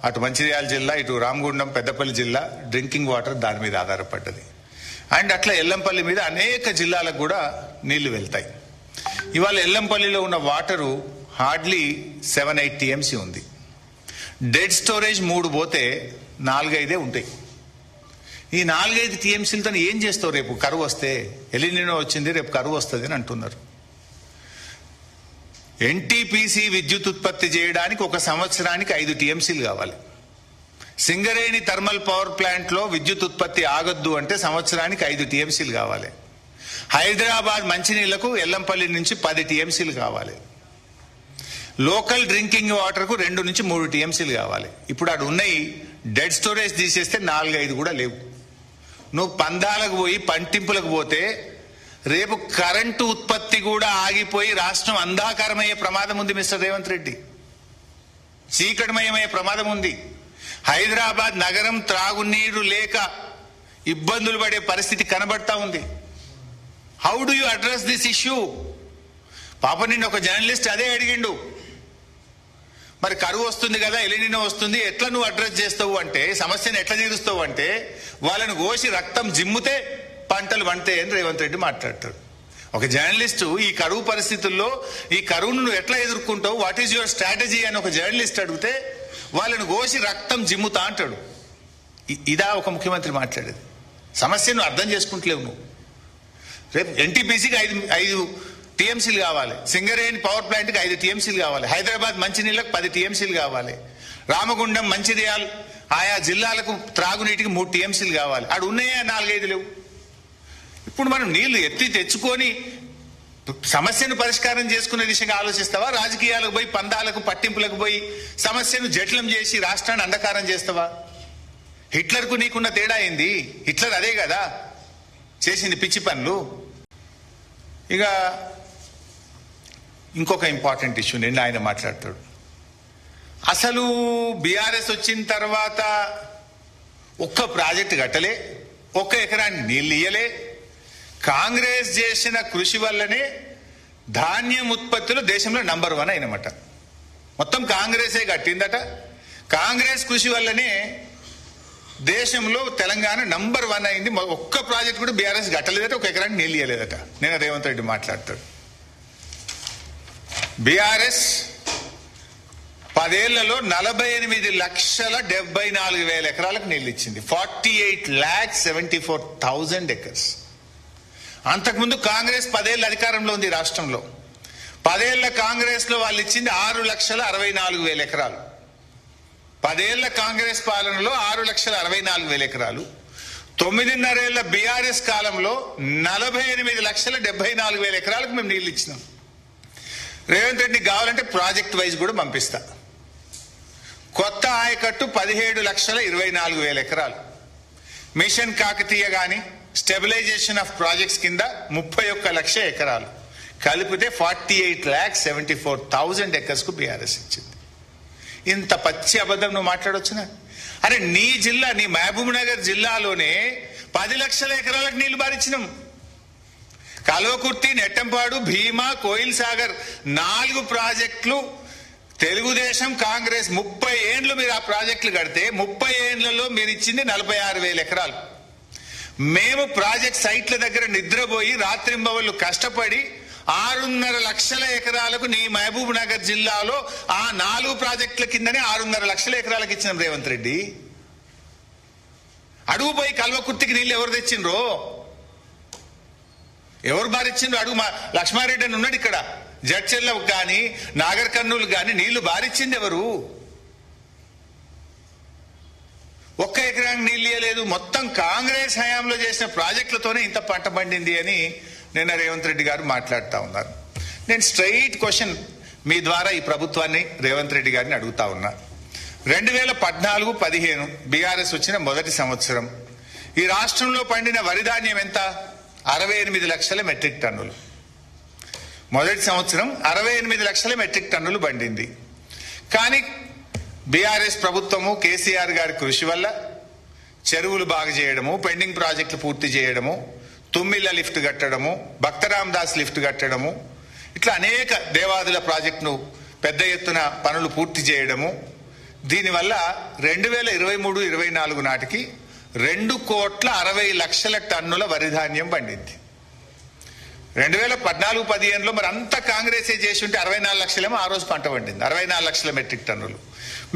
అటు మంచిర్యాల జిల్లా, ఇటు రామగుండం పెద్దపల్లి జిల్లా డ్రింకింగ్ వాటర్ దాని మీద ఆధారపడ్డది. అండ్ అట్లా ఎల్లంపల్లి మీద అనేక జిల్లాలకు కూడా నీళ్లు వెళ్తాయి. ఇవాళ ఎల్లంపల్లిలో ఉన్న వాటరు హార్డ్లీ 7-8 టీఎంసీ ఉంది. డెడ్ స్టోరేజ్ 3 పోతే 4-5 ఉంటాయి. ఈ 4-5 టీఎంసీలతో ఏం చేస్తావు? రేపు కరువు వస్తే, ఎలినినో వచ్చింది, రేపు కరువు వస్తుంది అని అంటున్నారు. ఎన్టీపీసీ విద్యుత్ ఉత్పత్తి చేయడానికి 1 సంవత్సరానికి 5 టీఎంసీలు కావాలి. సింగరేణి థర్మల్ పవర్ ప్లాంట్ లో విద్యుత్ ఉత్పత్తి ఆగొద్దు అంటే సంవత్సరానికి 5 టీఎంసీలు కావాలి. హైదరాబాద్ మంచినీళ్లకు ఎల్లంపల్లి నుంచి 10 టీఎంసీలు కావాలి. లోకల్ డ్రింకింగ్ వాటర్ కు 2 నుంచి 3 టీఎంసీలు కావాలి. ఇప్పుడు అటు ఉన్నాయి డెడ్ స్టోరేజ్ తీసేస్తే 4-5 కూడా లేవు. నువ్వు పందాలకు పోయి పంటింపులకు పోతే రేపు కరెంటు ఉత్పత్తి కూడా ఆగిపోయి రాష్ట్రం అంధాకారమయ్యే ప్రమాదం ఉంది మిస్టర్ రేవంత్ రెడ్డి. చీకటిమయమయ్యే ప్రమాదం ఉంది. హైదరాబాద్ నగరం త్రాగునీరు లేక ఇబ్బందులు పడే పరిస్థితి కనబడతా ఉంది. How do you address this issue? పాప నిన్న ఒక జర్నలిస్ట్ అదే అడిగిండు, మరి కరువు వస్తుంది కదా, ఎలినినో వస్తుంది, ఎట్లా నువ్వు అడ్రస్ చేస్తావు అంటే, సమస్యను ఎట్లా తీరుస్తావు అంటే, వాళ్ళని కోసి రక్తం జిమ్ముతే పంటలు వంటే అని రేవంత్ రెడ్డి మాట్లాడతాడు. ఒక జర్నలిస్టు ఈ కరువు పరిస్థితుల్లో ఈ కరువును నువ్వు ఎట్లా ఎదుర్కొంటావు, వాట్ ఈజ్ యువర్ స్ట్రాటజీ అని ఒక జర్నలిస్ట్ అడిగితే వాళ్ళని కోసి రక్తం జిమ్ముతా అంటాడు. ఇదా ఒక ముఖ్యమంత్రి మాట్లాడేది? సమస్యను అర్థం చేసుకుంటలేవు నువ్వు. రేపు ఎన్టీపీసీకి 5 టీఎంసీలు కావాలి. సింగరేణి పవర్ ప్లాంట్కి 5 టీఎంసీలు కావాలి. హైదరాబాద్ మంచినీళ్ళకు 10 టీఎంసీలు కావాలి. రామగుండం, మంచిర్యాల్ ఆయా జిల్లాలకు త్రాగునీటికి 3 టీఎంసీలు కావాలి. అక్కడ ఉన్నాయా 4-5 లేవు. ఇప్పుడు మనం నీళ్లు ఎత్తి తెచ్చుకొని సమస్యను పరిష్కారం చేసుకునే దిశగా ఆలోచిస్తావా? రాజకీయాలకు పోయి పందాలకు పట్టింపులకు పోయి సమస్యను జటిలం చేసి రాష్ట్రాన్ని అంధకారం చేస్తావా? హిట్లర్కు నీకున్న తేడా ఏంది? హిట్లర్ అదే కదా చేసింది పిచ్చి పనులు. ఇక ఇంకొక ఇంపార్టెంట్ ఇష్యూ నిన్న ఆయన మాట్లాడతాడు. అసలు బీఆర్ఎస్ వచ్చిన తర్వాత ఒక్క ప్రాజెక్టు కట్టలే, 1 ఎకరాన్ని నీళ్ళు ఇయ్యలే. కాంగ్రెస్ చేసిన కృషి వల్లనే ధాన్యం ఉత్పత్తులు దేశంలో నంబర్ 1 అయినమాట. మొత్తం కాంగ్రెసే కట్టిందట. కాంగ్రెస్ కృషి వల్లనే దేశంలో తెలంగాణ నంబర్ 1 అయింది. ఒక్క ప్రాజెక్ట్ కూడా బీఆర్ఎస్ కట్టలేదట, 1 ఎకరాన్ని నీళ్ళు ఇయ్యలేదట. నేను రేవంత్ రెడ్డి మాట్లాడతాడు. బీఆర్ఎస్ 10 ఏళ్లలో 48,74,000 ఎకరాలకు నీళ్ళు ఇచ్చింది. 48,74,000 ఎకర్స్. అంతకుముందు కాంగ్రెస్ 10 ఏళ్ళ అధికారంలో ఉంది రాష్ట్రంలో. 10 ఏళ్ల కాంగ్రెస్ లో వాళ్ళు ఇచ్చింది 6,64,000 ఎకరాలు. 10 ఏళ్ల కాంగ్రెస్ పాలనలో 6,64,000 ఎకరాలు. 9.5 ఏళ్ల బీఆర్ఎస్ కాలంలో 48,74,000 ఎకరాలకు మేము నీళ్ళు ఇచ్చినాం. రేవంత్ రెడ్డి కావాలంటే ప్రాజెక్ట్ వైజ్ కూడా పంపిస్తా. కొత్త ఆయకట్టు 17,24,000 ఎకరాలు. మిషన్ కాకతీయ గాని స్టెబిలైజేషన్ ఆఫ్ ప్రాజెక్ట్స్ కింద 31 లక్ష ఎకరాలు కలిపితే 48,74,000 ఎకర్స్ కు బీఆర్ఎస్ ఇచ్చింది. ఇంత పచ్చి అబద్ధం నువ్వు మాట్లాడొచ్చునా? అరే నీ జిల్లా, నీ మహబూబ్ నగర్ జిల్లాలోనే 10 లక్షల ఎకరాలకు నీళ్లు బారిచ్చినాం. కల్వకుర్తి, నెట్టంపాడు, భీమా, కోయిల్ సాగర్ 4 ప్రాజెక్టులు తెలుగుదేశం కాంగ్రెస్ 30 ఏండ్లు మీరు ఆ ప్రాజెక్టులు కడితే 30 ఏండ్లలో మీరు ఇచ్చింది 46,000 ఎకరాలు. మేము ప్రాజెక్ట్ సైట్ల దగ్గర నిద్రపోయి రాత్రింబవళ్ళు కష్టపడి 6.5 లక్షల ఎకరాలకు నీ మహబూబ్ నగర్ జిల్లాలో ఆ 4 ప్రాజెక్టుల కిందనే 6.5 లక్షల ఎకరాలకు ఇచ్చినాం రేవంత్ రెడ్డి. అడుగుపోయి కల్వకుర్తికి నీళ్ళు ఎవరు తెచ్చిండ్రో, ఎవరు బారిచ్చిండ్రు అడుగు. మా లక్ష్మారెడ్డి అని ఉన్నాడు ఇక్కడ. జడ్చెర్లకు కానీ నాగర్ కర్నూలు కానీ నీళ్లు బారిచ్చింది ఎవరు? 1 ఎకరానికి నీళ్ళు ఇయ్యలేదు. మొత్తం కాంగ్రెస్ హయాంలో చేసిన ప్రాజెక్టులతోనే ఇంత పంట పండింది అని నిన్న రేవంత్ రెడ్డి గారు మాట్లాడుతూ ఉన్నారు. నేను స్ట్రైట్ క్వశ్చన్ మీ ద్వారా ఈ ప్రభుత్వాన్ని రేవంత్ రెడ్డి గారిని అడుగుతా ఉన్నా. 2014-15 బీఆర్ఎస్ వచ్చిన మొదటి సంవత్సరం ఈ రాష్ట్రంలో పండిన వరి ధాన్యం ఎంత? 68 లక్షల మెట్రిక్ టన్నులు. మొదటి సంవత్సరం 68 లక్షల మెట్రిక్ టన్నులు పండింది. కానీ బీఆర్ఎస్ ప్రభుత్వము కేసీఆర్ గారి కృషి వల్ల చెరువులు బాగు చేయడము, పెండింగ్ ప్రాజెక్టులు పూర్తి చేయడము, తుమ్మిళ్ళ లిఫ్ట్ కట్టడము, భక్తరామ్ దాస్ లిఫ్ట్ కట్టడము, ఇట్లా అనేక దేవాదుల ప్రాజెక్టును పెద్ద ఎత్తున పనులు పూర్తి చేయడము. దీనివల్ల 2023-24 నాటికి 2,60,00,000 టన్నుల వరి ధాన్యం పండింది. 2014-15లో మరి అంతా కాంగ్రెసే చేసి ఉంటే 64 లక్షలేమో ఆ రోజు పంట పండింది. 64 లక్షల మెట్రిక్ టన్నులు.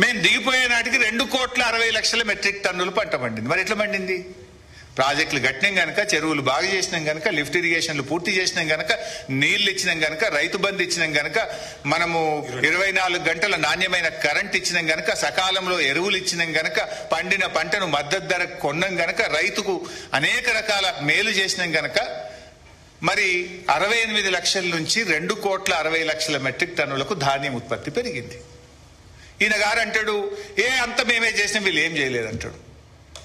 మేము దిగిపోయే నాటికి 2,60,00,000 మెట్రిక్ టన్నులు పంట పండింది. మరి ఎట్లా పండింది? ప్రాజెక్టులు కట్టినాం గనక, చెరువులు బాగు చేసినాం గనక, లిఫ్ట్ ఇరిగేషన్లు పూర్తి చేసినాం గనక, నీళ్లు ఇచ్చినాం గనక, రైతు బంధు ఇచ్చినాం గనక, మనము 24 గంటల నాణ్యమైన కరెంట్ ఇచ్చినాం గనక, సకాలంలో ఎరువులు ఇచ్చినాం గనక, పండిన పంటను మద్దతు ధర కొన్నాం గనక, రైతుకు అనేక రకాల మేలు చేసినాం గనక మరి 68 లక్షల నుంచి 2,60,00,000 మెట్రిక్ టన్నులకు ధాన్యం ఉత్పత్తి పెరిగింది. ఈయన గారు అంటాడు అంత మేమే చేసినాం, వీళ్ళు ఏం చేయలేదంటాడు.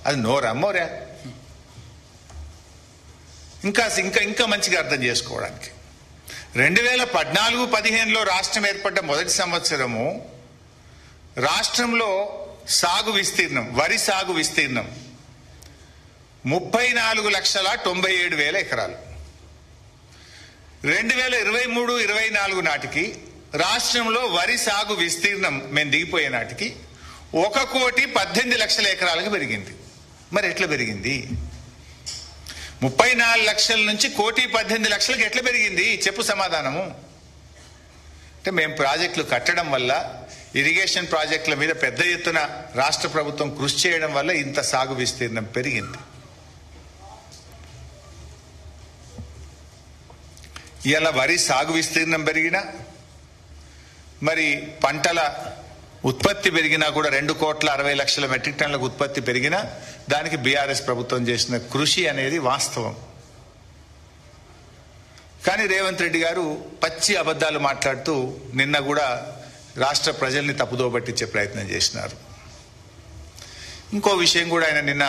అది నోరా మోరా? ఇంకా మంచిగా అర్థం చేసుకోవడానికి 2014-15లో రాష్ట్రం ఏర్పడ్డ మొదటి సంవత్సరము రాష్ట్రంలో సాగు విస్తీర్ణం, వరి సాగు విస్తీర్ణం 34,97,000 ఎకరాలు. 2023-24 నాటికి రాష్ట్రంలో వరి సాగు విస్తీర్ణం మేము దిగిపోయే నాటికి 1,18,00,000 ఎకరాలకు పెరిగింది. మరి ఎట్లా పెరిగింది? 34 లక్షల నుంచి 1,18,00,000 ఎట్లా పెరిగింది? చెప్పు సమాధానము. అంటే మేము ప్రాజెక్టులు కట్టడం వల్ల, ఇరిగేషన్ ప్రాజెక్టుల మీద పెద్ద ఎత్తున రాష్ట్ర ప్రభుత్వం కృషి చేయడం వల్ల ఇంత సాగు విస్తీర్ణం పెరిగింది. ఇలా వరి సాగు విస్తీర్ణం పెరిగినా, మరి పంటల ఉత్పత్తి పెరిగినా కూడా 2,60,00,000 మెట్రిక్ టన్నులకు ఉత్పత్తి పెరిగినా దానికి బీఆర్ఎస్ ప్రభుత్వం చేసిన కృషి అనేది వాస్తవం. కానీ రేవంత్ రెడ్డి గారు పచ్చి అబద్ధాలు మాట్లాడుతూ నిన్న కూడా రాష్ట్ర ప్రజల్ని తప్పుదో పట్టించే ప్రయత్నం చేసినారు. ఇంకో విషయం కూడా ఆయన నిన్న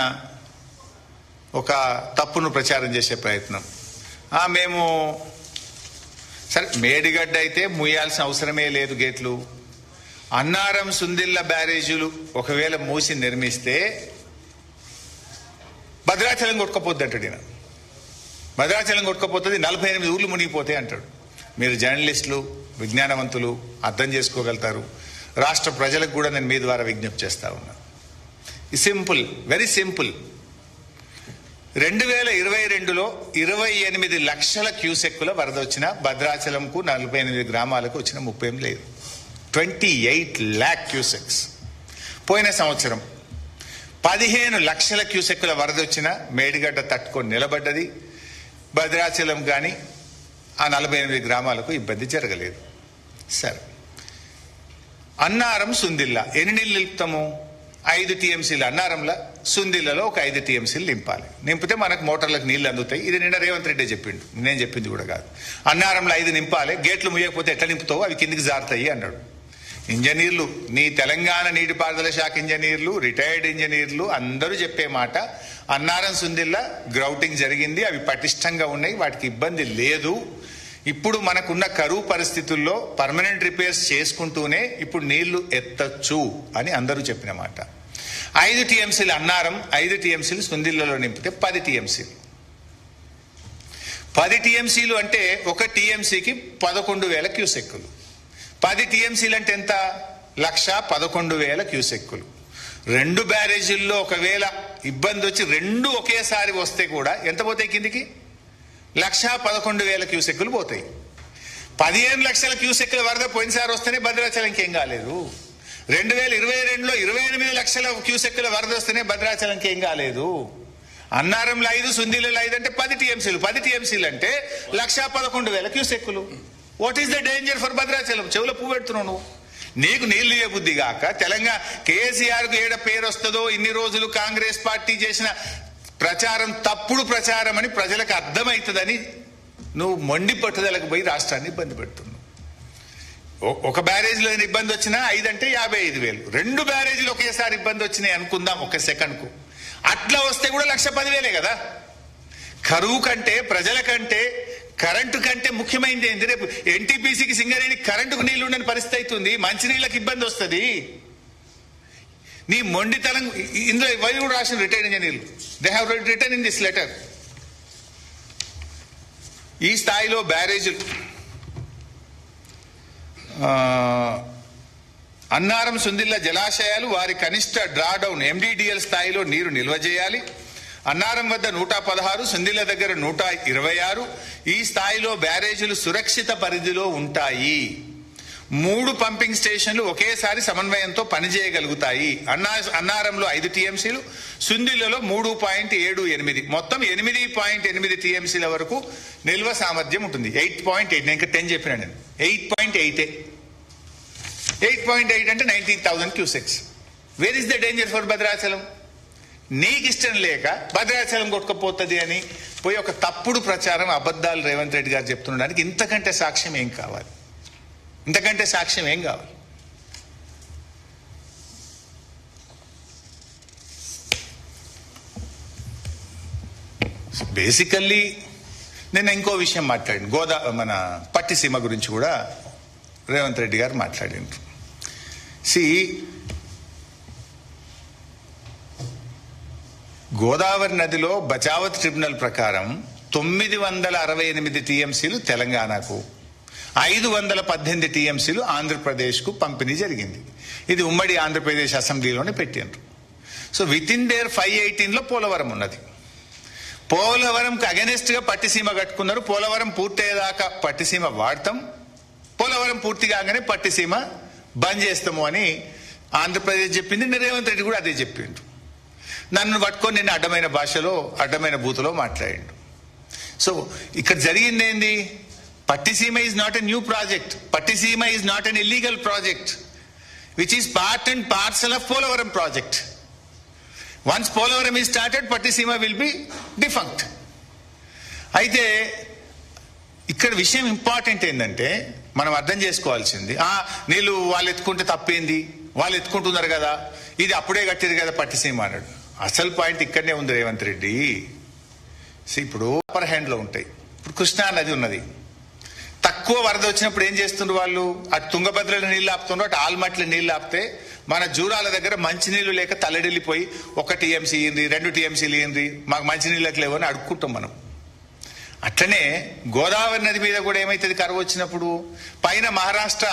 ఒక తప్పును ప్రచారం చేసే ప్రయత్నం, మేము సరే మేడిగడ్డ అయితే మూయాల్సిన అవసరమే లేదు గేట్లు, అన్నారం సుందిళ్ళ బ్యారేజీలు ఒకవేళ మూసి నిర్మిస్తే భద్రాచలం కొట్టుకపోద్ది అంటాడు ఈయన. భద్రాచలం కొట్టుకపోతుంది, 48 ఊర్లు మునిగిపోతాయి అంటాడు. మీరు జర్నలిస్టులు, విజ్ఞానవంతులు అర్థం చేసుకోగలుగుతారు. రాష్ట్ర ప్రజలకు కూడా నేను మీ ద్వారా విజ్ఞప్తి చేస్తా ఉన్నా. Simple, very simple. 2022లో 28 లక్షల క్యూసెక్కుల వరద వచ్చిన భద్రాచలంకు 48 గ్రామాలకు వచ్చిన 30 లేదు. 28 lakh క్యూసెక్స్. పోయిన సంవత్సరం 15 లక్షల క్యూసెక్కుల వరద వచ్చిన మేడిగడ్డ తట్టుకొని నిలబడ్డది. భద్రాచలం కానీ ఆ 48 గ్రామాలకు ఇబ్బంది జరగలేదు. సరే, అన్నారం సుందిల్లా ఎన్ని నీళ్ళు నిలుపుతాము? 5 టీఎంసీలు అన్నారంలో, సుందిల్లలో ఒక 5 టీఎంసీలు నింపాలి. నింపితే మనకు మోటార్లకు నీళ్లు అందుతాయి. ఇది నిన్న రేవంత్ రెడ్డి చెప్పిండు, నేను చెప్పింది కూడా కాదు. అన్నారంలో 5 నింపాలి, గేట్లు ముయ్యకపోతే ఎట్లా నింపుతావు, అవి కిందికి జారుతాయి అన్నాడు. ఇంజనీర్లు, నీ తెలంగాణ నీటిపారుదల శాఖ ఇంజనీర్లు, రిటైర్డ్ ఇంజనీర్లు అందరూ చెప్పే మాట, అన్నారం సుందిల్లా గ్రౌటింగ్ జరిగింది, అవి పటిష్టంగా ఉన్నాయి, వాటికి ఇబ్బంది లేదు. ఇప్పుడు మనకున్న కరువు పరిస్థితుల్లో పర్మనెంట్ రిపేర్స్ చేసుకుంటూనే ఇప్పుడు నీళ్లు ఎత్తచ్చు అని అందరూ చెప్పిన మాట. 5 టీఎంసీలు అన్నారం, 5 టీఎంసీలు సుందిల్లలో నింపితే 10 టీఎంసీలు. 10 టీఎంసీలు అంటే ఒక టీఎంసీకి 11,000 క్యూసెక్కులు. 10 టీఎంసీలు అంటే ఎంత? 1,11,000 క్యూసెక్కులు. 2 బ్యారేజీల్లో ఒకవేళ ఇబ్బంది వచ్చి 2 ఒకేసారి వస్తే కూడా ఎంత పోతాయి కిందికి? 1,11,000 క్యూసెక్కులు పోతాయి. 15 లక్షల క్యూసెక్కుల వరద పోయినసారి వస్తేనే భద్రాచలంకి ఏం కాలేదు. 2022లో 28 లక్షల క్యూసెక్కుల వరద వస్తేనే భద్రాచలంకి ఏం కాలేదు. అన్నారంలో 5, సుందిలలో 5 అంటే 10 టీఎంసీలు. 10 టీఎంసీలు అంటే 1,11,000 క్యూసెక్కులు. What is the danger for Bhadrachalam? చెవులో పువ్వు పెడుతున్నావు నువ్వు. నీకు నీళ్లు ఇవ్వబుద్ధి గాక తెలంగాణ కేసీఆర్కు ఏడ పేరు వస్తుందో, ఇన్ని రోజులు కాంగ్రెస్ పార్టీ చేసిన ప్రచారం తప్పుడు ప్రచారం అని ప్రజలకు అర్థమవుతుందని నువ్వు మొండి పట్టుదలకు పోయి రాష్ట్రాన్ని ఇబ్బంది పెడుతున్నావు. ఒక బ్యారేజీలో ఇబ్బంది వచ్చినా 5 అంటే 55,000. 2 బ్యారేజీలు ఒకేసారి ఇబ్బంది వచ్చినాయి అనుకుందాం ఒక సెకండ్కు. అట్లా వస్తే కూడా 1,10,000 కదా. కరువు కంటే, ప్రజల కంటే, కరెంటు కంటే ముఖ్యమైనది ఏంటి? రేపు ఎన్టీపీసీకి సింగరేణి కరెంటుకు నీళ్లు ఉండని పరిస్థితి అవుతుంది, మంచినీళ్ళకి ఇబ్బంది వస్తుంది. నీ మొండితనం ఇందులో ఇవన్నీ కూడా రాసిన రిటైర్డ్ ఇంజనీర్లు, they have return in this letter. ఈ స్థాయిలో బ్యారేజీలు, అన్నారం సుందిల్ల జలాశయాలు వారి కనిష్ట డ్రాడౌన్ ఎండిడిఎల్ స్థాయిలో నీరు నిల్వ చేయాలి. అన్నారం వద్ద 116, సుందిల్ల దగ్గర 126. ఈ స్థాయిలో బ్యారేజీలు సురక్షిత పరిధిలో ఉంటాయి. 3 పంపింగ్ స్టేషన్లు ఒకేసారి సమన్వయంతో పనిచేయగలుగుతాయి. అన్నారంలో 5 టీఎంసీలు, సుందిల్లలో 3.78, మొత్తం 8.8 టీఎంసీల వరకు నిల్వ సామర్థ్యం ఉంటుంది. 8.8, నేను ఇంకా 10 చెప్పినా నేను. 8.8 అంటే 90,000 cusecs. Where is the danger for Bhadrachalam? నీకు ఇష్టం లేక భద్రాచలం కొట్టుకపోతుంది అని పోయి ఒక తప్పుడు ప్రచారం, అబద్ధాలు రేవంత్ రెడ్డి గారు చెప్తుండడానికి ఇంతకంటే సాక్ష్యం ఏం కావాలి? ఇంతకంటే సాక్ష్యం ఏం కావాలి? బేసికల్లీ నేను ఇంకో విషయం మాట్లాడింది, మన పట్టిసీమ గురించి కూడా రేవంత్ రెడ్డి గారు మాట్లాడిండ్రు. గోదావరి నదిలో బచావత్ ట్రిబ్యునల్ ప్రకారం 968 టీఎంసీలు తెలంగాణకు, 518 టీఎంసీలు ఆంధ్రప్రదేశ్కు పంపిణీ జరిగింది. ఇది ఉమ్మడి ఆంధ్రప్రదేశ్ అసెంబ్లీలోనే పెట్టిండ్రు. సో విత్ ఇన్ దేర్ 518లో పోలవరం ఉన్నది. పోలవరంకి అగెనిస్ట్ గా పట్టిసీమ కట్టుకున్నారు. పోలవరం పూర్తయ్యేదాకా పట్టిసీమ వాడతాం, పోలవరం పూర్తి కాగానే పట్టిసీమ బంద్ చేస్తాము అని ఆంధ్రప్రదేశ్ చెప్పింది. రేవంత్ రెడ్డి కూడా అదే చెప్పిండు. నన్ను పట్టుకొని నిన్న అడ్డమైన భాషలో, అడ్డమైన బూతులో మాట్లాడిండు. సో ఇక్కడ జరిగింది ఏంది? Pattisima is not a new project. Pattisima is not an illegal project, which is part and parcel of Polavaram project. Once Polavaram is started, Pattisima will be defunct. అయితే ఇక్కడ విషయం ఇంపార్టెంట్ ఏంటంటే మనం అర్థం చేసుకోవాల్సింది, నీళ్ళు వాళ్ళు ఎత్తుకుంటే తప్పేంది, వాళ్ళు ఎత్తుకుంటున్నారు కదా, ఇది అప్పుడే కట్టిరు కదా పట్టిసీమ అన్నాడు. అసలు పాయింట్ ఇక్కడనే ఉంది రేవంత్ రెడ్డి. ఇప్పుడు అప్పర్ హ్యాండ్ లో ఉంటాయి. ఇప్పుడు కృష్ణా నది ఉన్నది, తక్కువ వరద వచ్చినప్పుడు ఏం చేస్తుండ్రు వాళ్ళు, అటు తుంగభద్రలో నీళ్లు ఆపుతుండ్రు, అటు ఆల్మట్లో నీళ్లు ఆపితే మన జూరాల దగ్గర మంచినీళ్ళు లేక తల్లడిల్లిపోయి 1 TMC ఇయ్యండి, 2 TMCలు ఇయ్యండి, మాకు మంచినీళ్ళకి లేవు అని అడుక్కుంటాం మనం. అట్లనే గోదావరి నది మీద కూడా ఏమైతుంది కరువు వచ్చినప్పుడు, పైన మహారాష్ట్ర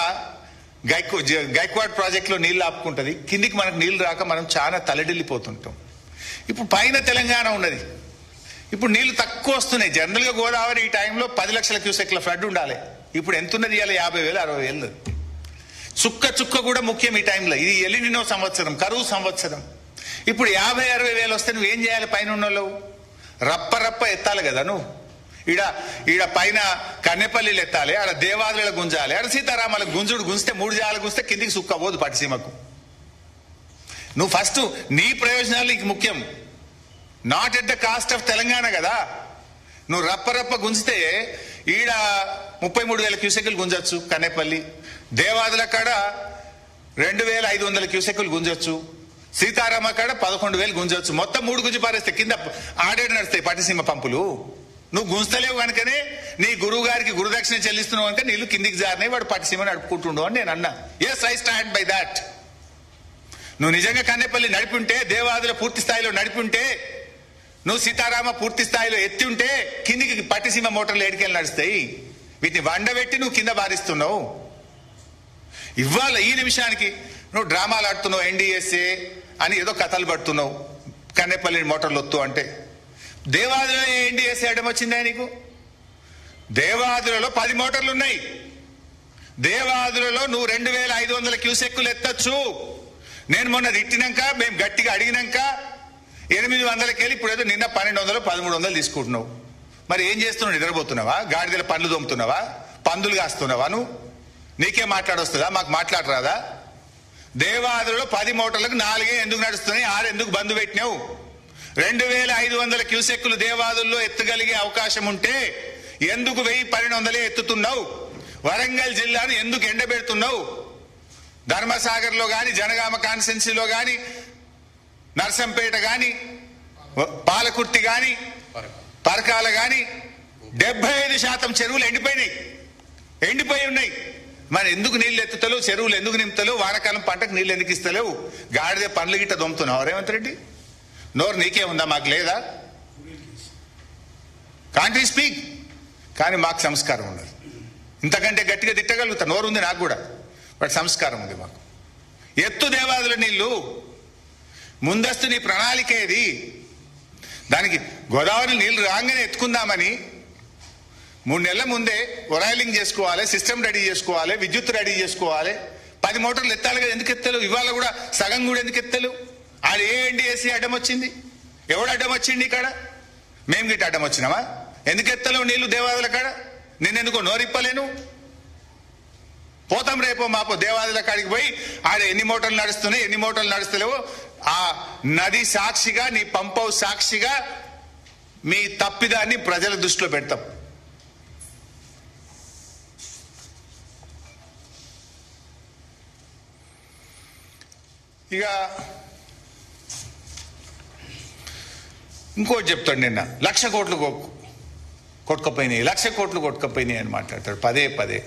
గైక్వాడ్ ప్రాజెక్ట్ లో నీళ్లు ఆపుకుంటది, కిందికి మనకు నీళ్లు రాక మనం చాలా తలడిల్లిపోతుంటాం. ఇప్పుడు పైన తెలంగాణ ఉన్నది, ఇప్పుడు నీళ్లు తక్కువ వస్తున్నాయి. జనరల్ గా గోదావరి ఈ టైంలో 10 లక్షల క్యూసెక్ల ఫ్లడ్ ఉండాలి, ఇప్పుడు ఎంత ఉన్నది, ఇవాళ 50,000 60,000. చుక్క చుక్క కూడా ముఖ్యం ఈ టైంలో. ఇది ఎలినినో సంవత్సరం, కరువు సంవత్సరం. ఇప్పుడు 50,000-60,000 వస్తే నువ్వు ఏం చేయాలి? పైన ఉన్న రప్ప రప్ప ఎత్తాలి కదా నువ్వు. ఈడ పైన కన్నెపల్లిలు ఎత్తాలి, ఆడ దేవాదుల గుంజాలి, ఆడ సీతారామాల గుంజుడు గుంజితే 3 జాలు గుంజితే కిందికి సుక్క పోదు పట్టిసీమకు. నువ్వు ఫస్ట్ నీ ప్రయోజనాలు నీకు ముఖ్యం, not at the cost of Telangana కదా. నువ్వు రప్ప గుంజితే ఈడ 33,000 క్యూసెక్లు గుంజొచ్చు కన్నెపల్లి, దేవాదుల కాడ 2,500 క్యూసెక్లు గుంజొచ్చు, సీతారామ కాడ 11,000 గుంజొచ్చు. మొత్తం 3 గుంజి పారేస్తే కింద ఆడేడు నడుస్తాయి పట్టిసీమ పంపులు. నువ్వు గుంజతలేవు కనుకనే నీ గురువు గారికి గురుదక్షిణ చెల్లిస్తున్నావు కనుక నీళ్లు కిందికి జారినాయి, వాడు పట్టిసీమ నడుపుకుంటుండు అని నేను అన్నా. Yes, I stand by that. నువ్వు నిజంగా కన్నెపల్లి నడిపింటే, దేవాదుల పూర్తి స్థాయిలో నడిపింటే, నువ్వు సీతారామ పూర్తి స్థాయిలో ఎత్తి ఉంటే కిందికి పట్టిసీమ మోటార్లు ఏడికెళ్ళి నడుస్తాయి. వీటిని వండబెట్టి నువ్వు కింద బారిస్తున్నావు. ఇవాళ ఈ నిమిషానికి నువ్వు డ్రామాలు ఆడుతున్నావు, NDSA అని ఏదో కథలు పడుతున్నావు, కన్నెపల్లి మోటార్లు వద్దు అంటే. దేవాదులలో NDSA అడ్డం వచ్చిందా నీకు? దేవాదులలో 10 మోటార్లు ఉన్నాయి. దేవాదులలో నువ్వు 2,500 క్యూసెక్కులు ఎత్తచ్చు. నేను మొన్న తిట్టినాక, మేము గట్టిగా అడిగినాక 800 వెళ్ళి ఇప్పుడు ఏదో నిన్న 1,200 1,300 తీసుకుంటున్నావు. మరి ఏం చేస్తున్నావు? నిద్రపోతున్నావా? గాడిదల పండ్లు దొమ్ముతున్నావా? పందులు కాస్తున్నావా? నువ్వు నీకే మాట్లాడొస్తుందా? మాకు మాట్లాడరాదా? దేవాదులలో 10 మోటార్లకు 4 ఎందుకు నడుస్తున్నాయి, 6 ఎందుకు బంద్ పెట్టినావు? 2,500 క్యూసెక్కులు దేవాదుల్లో ఎత్తగలిగే అవకాశం ఉంటే ఎందుకు 1,000-1,200 ఎత్తుతున్నావు? వరంగల్ జిల్లాను ఎందుకు ఎండబెడుతున్నావు? ధర్మసాగర్ లో గాని, జనగామ కాన్స్టెన్సీలో గాని, నర్సంపేట గాని, పాలకుర్తి గాని, పరకాల గాని 75% చెరువులు ఎండిపోయి ఉన్నాయి. మరి ఎందుకు నీళ్లు ఎత్తుతలేవు? చెరువులు ఎందుకు నింపుతలేవు? వానాకాలం పంటకు నీళ్లు ఎందుకు ఇస్తలేవు? గాడిదే పండ్లు గిట్ట దొమ్ముతున్నావు రేవంత్ రెడ్డి. నోరు నీకే ఉందా? మాకు లేదా? Country speak. కానీ మాకు సంస్కారం ఉండదు. ఇంతకంటే గట్టిగా తిట్టగలుగుతా, నోరు ఉంది నాకు కూడా, బట్ సంస్కారం ఉంది మాకు. ఎత్తు దేవాదుల నీళ్లు, ముందస్తు నీ ప్రణాళిక ఏది? దానికి గోదావరి నీళ్లు రాగానే ఎత్తుకుందామని 3 నెలల ముందే ఒరాయిలింగ్ చేసుకోవాలి, సిస్టమ్ రెడీ చేసుకోవాలి, విద్యుత్ రెడీ చేసుకోవాలి. 10 మోటార్లు ఎత్తాలి కదా, ఎందుకు ఎత్తలేవు? ఇవాళ కూడా సగం కూడా ఎందుకు ఎత్తలేవు? ఆడ ఏ NDSA అడ్డం వచ్చింది? ఎవడు అడ్డం వచ్చింది? ఇక్కడ మేము గిట్ట అడ్డం వచ్చినామా? ఎందుకు ఎత్తలేవు నీళ్లు దేవాదుల కాడ? నేనెందుకో నోరిప్పలేను. పోతాం రేపో మాపో దేవాదుల కాడికి పోయి ఆడ ఎన్ని మోటార్లు నడుస్తున్నాయి, ఎన్ని మోటార్లు నడుస్తలేవో ఆ నది సాక్షిగా, నీ పంప్ హౌస్ సాక్షిగా మీ తప్పిదాన్ని ప్రజల దృష్టిలో పెడతాం. ఇక ఇంకోటి చెప్తాడు, నిన్న 1,00,000 కోట్లు కొట్టుకపోయినాయి, 1,00,000 కోట్లు కొట్టుకపోయినాయి అని మాట్లాడతాడు పదే.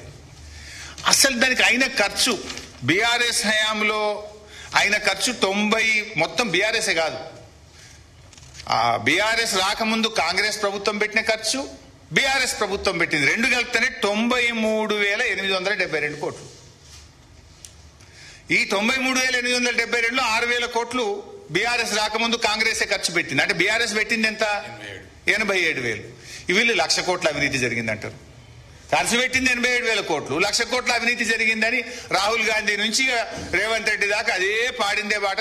అసలు దానికి అయిన ఖర్చు, బీఆర్ఎస్ హయాంలో అయిన ఖర్చు 90, మొత్తం బీఆర్ఎస్ఏ కాదు, ఆ బీఆర్ఎస్ రాకముందు కాంగ్రెస్ ప్రభుత్వం పెట్టిన ఖర్చు, బీఆర్ఎస్ ప్రభుత్వం పెట్టింది, 2 కలిపితేనే 93,872 కోట్లు. ఈ 93,872లో 6,000 కోట్లు బీఆర్ఎస్ రాకముందు కాంగ్రెసే ఖర్చు పెట్టింది. అంటే బీఆర్ఎస్ పెట్టింది ఎంత? 87,000. వీళ్ళు 1,00,000 కోట్ల అవినీతి జరిగిందంటారు. ఖర్చు పెట్టింది 87,000 కోట్లు, 1,00,000 కోట్ల అవినీతి జరిగిందని రాహుల్ గాంధీ నుంచి రేవంత్ రెడ్డి దాకా అదే పాడిందే బాట,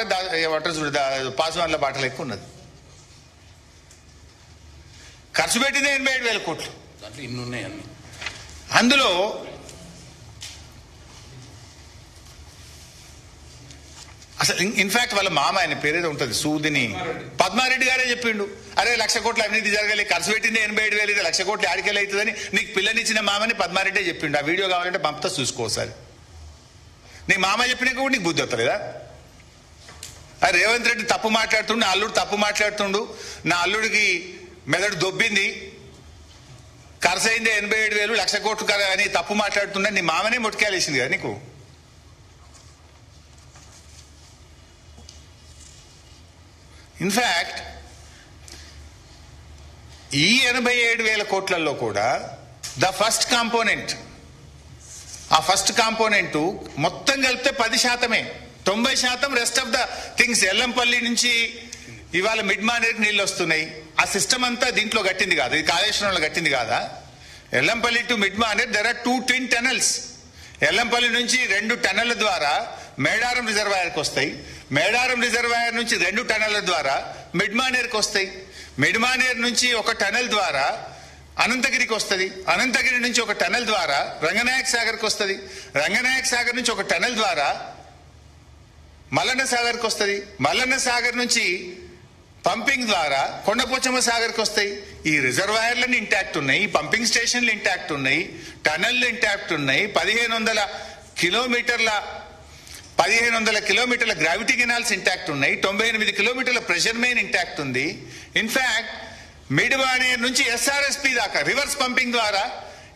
పాస్వాన్ల బాటలు ఎక్కువ ఉన్నది. ఖర్చు పెట్టింది 87,000 కోట్లు. అందులో అసలు ఇన్ఫాక్ట్ వాళ్ళ మామ ఆయన పేరేదో ఉంటుంది సూదిని పద్మారెడ్డి గారే చెప్పిండు, అరే 1,00,000 కోట్ల అవినీతి జరగాలి, ఖర్చు పెట్టింది 87,000, 1,00,000 కోట్లు ఆడికెళ్ళి అవుతుందని నీకు పిల్లనిచ్చిన మామని పద్మారెడ్డే చెప్పిండు. ఆ వీడియో కావాలంటే పంపుతా చూసుకోసారి. నీ మామ చెప్పినాక కూడా నీకు బుద్ధి వస్తలేదా? అరే రేవంత్ రెడ్డి తప్పు మాట్లాడుతుండు, నా అల్లుడు తప్పు మాట్లాడుతుండు, నా అల్లుడికి మెదడు దొబ్బింది, ఖర్చు అయింది 87,000, 1,00,000 కోట్లు అని తప్పు మాట్లాడుతున్నా నీ మామనే ముట్టుకేలేసింది కదా నీకు. ఇన్ఫాక్ట్ ఈ 87,000 కోట్లలో కూడా ద ఫస్ట్ కాంపోనెంట్, ఆ ఫస్ట్ కాంపోనెంట్ మొత్తం కలిపితే 10%, 90% rest of the things. Yellampalli నుంచి ఇవాళ మిడ్ మానేర్కి నీళ్ళు వస్తున్నాయి, ఆ సిస్టమ్ అంతా దీంట్లో కట్టింది కాదు, ఇది కాళేశ్వరంలో కట్టింది కాదా? Yellampalli to mid Maner there are 2 twin tunnels. Yellampalli నుంచి 2 టనళ్ల ద్వారా మేడారం రిజర్వాయర్కి వస్తాయి, మేడారం రిజర్వాయర్ నుంచి 2 టనళ్ల ద్వారా మిడ్మానేర్కి వస్తాయి, మిడ్మానేర్ నుంచి 1 టనల్ ద్వారా అనంతగిరికి వస్తుంది, అనంతగిరి నుంచి 1 టనల్ ద్వారా రంగనాయక్ సాగర్కి వస్తుంది, రంగనాయక్ సాగర్ నుంచి 1 టనల్ ద్వారా మల్లన్న సాగర్కి వస్తుంది, మల్లన్న సాగర్ నుంచి పంపింగ్ ద్వారా కొండపోచమ్మ సాగర్కి వస్తాయి. ఈ రిజర్వాయర్లన్నీ ఇంటాక్ట్ ఉన్నాయి, ఈ పంపింగ్ స్టేషన్లు ఇంటాక్ట్ ఉన్నాయి, టనల్లు ఇంటాక్ట్ ఉన్నాయి, 1,500 కిలోమీటర్ల గ్రావిటీ కెనాల్స్ ఇంటాక్ట్ ఉన్నాయి, 98 కిలోమీటర్ల ప్రెషర్ మెయిన్ ఇంటాక్ట్ ఉంది. ఇన్ఫాక్ట్ మిడ్మానేర్ నుంచి ఎస్ఆర్ఎస్పి దాకా రివర్స్ పంపింగ్ ద్వారా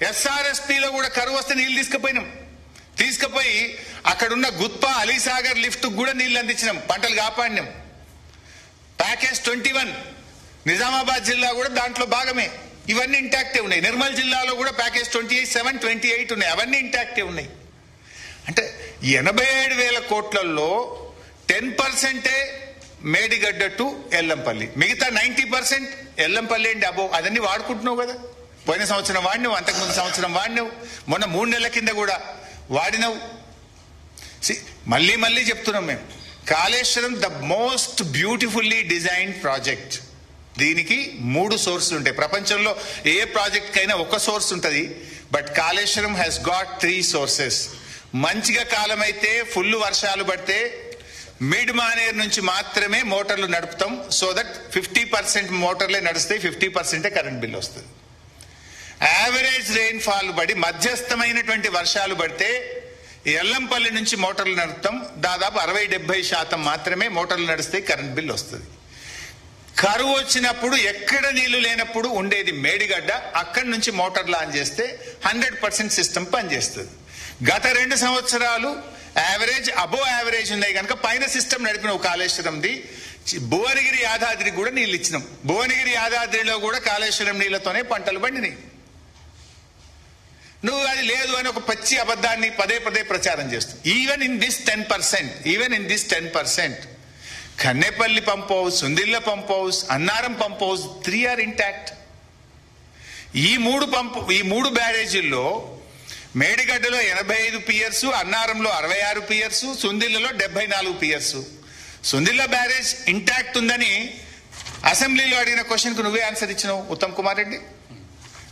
ఎస్ఆర్ఎస్పిలో కూడా కరువు వస్తే నీళ్లు తీసుకుపోయి అక్కడున్న గుత్పా అలీసాగర్ లిఫ్ట్ కూడా నీళ్లు అందించినాం, పంటలు కాపాడినాం. ప్యాకేజ్ 21 నిజామాబాద్ జిల్లా కూడా దాంట్లో భాగమే. ఇవన్నీ ఇంటాక్టే ఉన్నాయి. నిర్మల్ జిల్లాలో కూడా ప్యాకేజ్ 27, 28 ఉన్నాయి, అవన్నీ ఇంటాక్టే ఉన్నాయి. అంటే 87,000 కోట్లలో 10% మేడిగడ్డ టు ఎల్లంపల్లి, మిగతా 90% ఎల్లంపల్లి అండి. అబో అదన్నీ వాడుకుంటున్నావు కదా, పోయిన సంవత్సరం వాడినావు, అంతకుముందు సంవత్సరం వాడినావు, మొన్న 3 నెలల కింద కూడా వాడినావు. మళ్ళీ చెప్తున్నాం మేము, Kaleshwaram the most beautifully designed project. దీనికి 3 సోర్సులు ఉంటాయి. ప్రపంచంలో ఏ ప్రాజెక్ట్ కైనా ఒక సోర్స్ ఉంటుంది, but Kaleshwaram has got 3 sources. మంచిగా కాలం అయితే ఫుల్ వర్షాలు పడితే మిడ్ మానేర్ నుంచి మాత్రమే మోటార్లు నడుపుతాం, సో దట్ 50% మోటార్లే నడుస్తాయి, 50% కరెంట్ బిల్ వస్తుంది. యావరేజ్ రెయిన్ ఫాల్ పడి మధ్యస్థమైనటువంటి వర్షాలు పడితే ఎల్లంపల్లి నుంచి మోటార్లు నడుపుతాం, దాదాపు 60-70% మాత్రమే మోటార్లు నడుస్తాయి, కరెంట్ బిల్ వస్తుంది. కరువు వచ్చినప్పుడు ఎక్కడ నీళ్లు లేనప్పుడు ఉండేది మేడిగడ్డ, అక్కడి నుంచి మోటార్లు ఆన్ చేస్తే 100% సిస్టమ్ పనిచేస్తుంది. గత 2 సంవత్సరాలు యావరేజ్ అబో యావరేజ్ ఉన్నాయి కనుక పైన సిస్టమ్ నడిపినావు కాళేశ్వరంది. భువనగిరి యాదాద్రి కూడా నీళ్ళు ఇచ్చినాం, భువనగిరి యాదాద్రిలో కూడా కాళేశ్వరం నీళ్లతోనే పంటలు పండినాయి. నువ్వు అది లేదు అని ఒక పచ్చి అబద్ధాన్ని పదే ప్రచారం చేస్తావు. Even in this 10%, Kannepalli pump house, Sundilla pump house, Annaram pump house 3 are intact. ఈ 3 బ్యారేజీల్లో మేడిగడ్డలో 85 పియర్స్, అన్నారంలో 66 పియర్స్, సుందిల్లలో 74 పియర్స్. సుందిల్ల బ్యారేజ్ ఇంటాక్ట్ ఉందని అసెంబ్లీలో అడిగిన క్వశ్చన్ కు నువ్వే ఆన్సర్ ఇచ్చినావు ఉత్తమ్ కుమార్ రెడ్డి.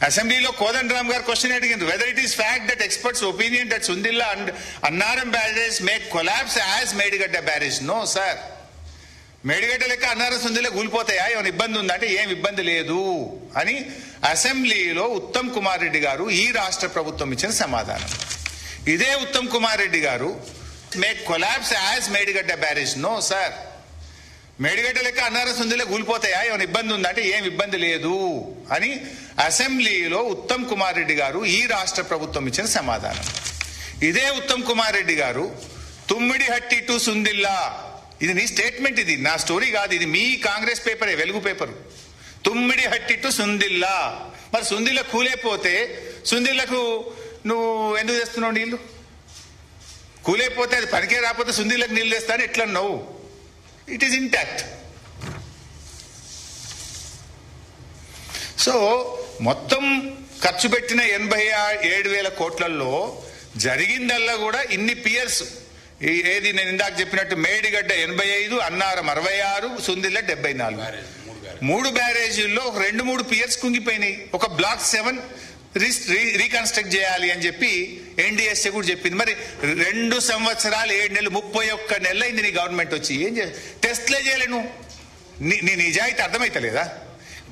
అసెంబ్లీలో కోదండరామ్ గారు క్వశ్చన్ అడిగింది, whether it is fact that experts opinion that Sundilla and Annaram barrage may collapse as Medigadda barrage. No sir, Medigadda లెక్క అన్నారం సుందిల్ల కూలిపోతాయా, ఏమైనా ఇబ్బంది ఉందంటే ఏం ఇబ్బంది లేదు అని అసెంబ్లీలో ఉత్తమ్ కుమార్ రెడ్డి గారు ఈ రాష్ట్ర ప్రభుత్వం ఇచ్చిన సమాధానం. ఇదే Uttam Kumar Reddy garu may collapse as Medigadda barrage. No sir, Medigadda లెక్క అన్నారం సుందిల్ల కూలిపోతాయా, ఏమైనా ఇబ్బంది ఉందంటే ఏం ఇబ్బంది లేదు అని అసెంబ్లీలో ఉత్తమ్ కుమార్ రెడ్డి గారు ఈ రాష్ట్ర ప్రభుత్వం ఇచ్చిన సమాధానం. ఇదే ఉత్తమ్ కుమార్ రెడ్డి గారు తుమ్మిడిహట్టి టు సుందిల్లా, ఇది నీ స్టేట్మెంట్, ఇది నా స్టోరీ కాదు, ఇది మీ కాంగ్రెస్ పేపరే, వెలుగు పేపరు. తుమ్మిడిహట్టి టు సుందిల్లా. మరి సుందిల్ల కూలైపోతే సుందిల్లకు నువ్వు ఎందుకు తెస్తున్నావు నీళ్లు? కూలైపోతే అది పనికే రాకపోతే సుందిల్లకు నీళ్ళు తెస్తాను ఎట్లా అన్నావు? It is intact. సో మొత్తం ఖర్చు పెట్టిన 87,000 కోట్లలో జరిగిందల్లా కూడా ఇన్ని పియర్స్. ఏది నేను ఇందాక చెప్పినట్టు మేడిగడ్డ 85, అన్నారం 66, సుందిల్ల 74. 3 బ్యారేజీల్లో 2-3 పియర్స్ కుంగిపోయినాయి. ఒక బ్లాక్ 7 రీకన్స్ట్రక్ట్ చేయాలి అని చెప్పి ఎన్డీఎస్ఏ కూడా చెప్పింది. మరి 2 సంవత్సరాలు 7 నెలలు 31 నెలలు అయింది నీ గవర్నమెంట్ వచ్చి. ఏం టెస్ట్లే చేయలేను. నీ నిజాయితీ అర్థమైతలేదా?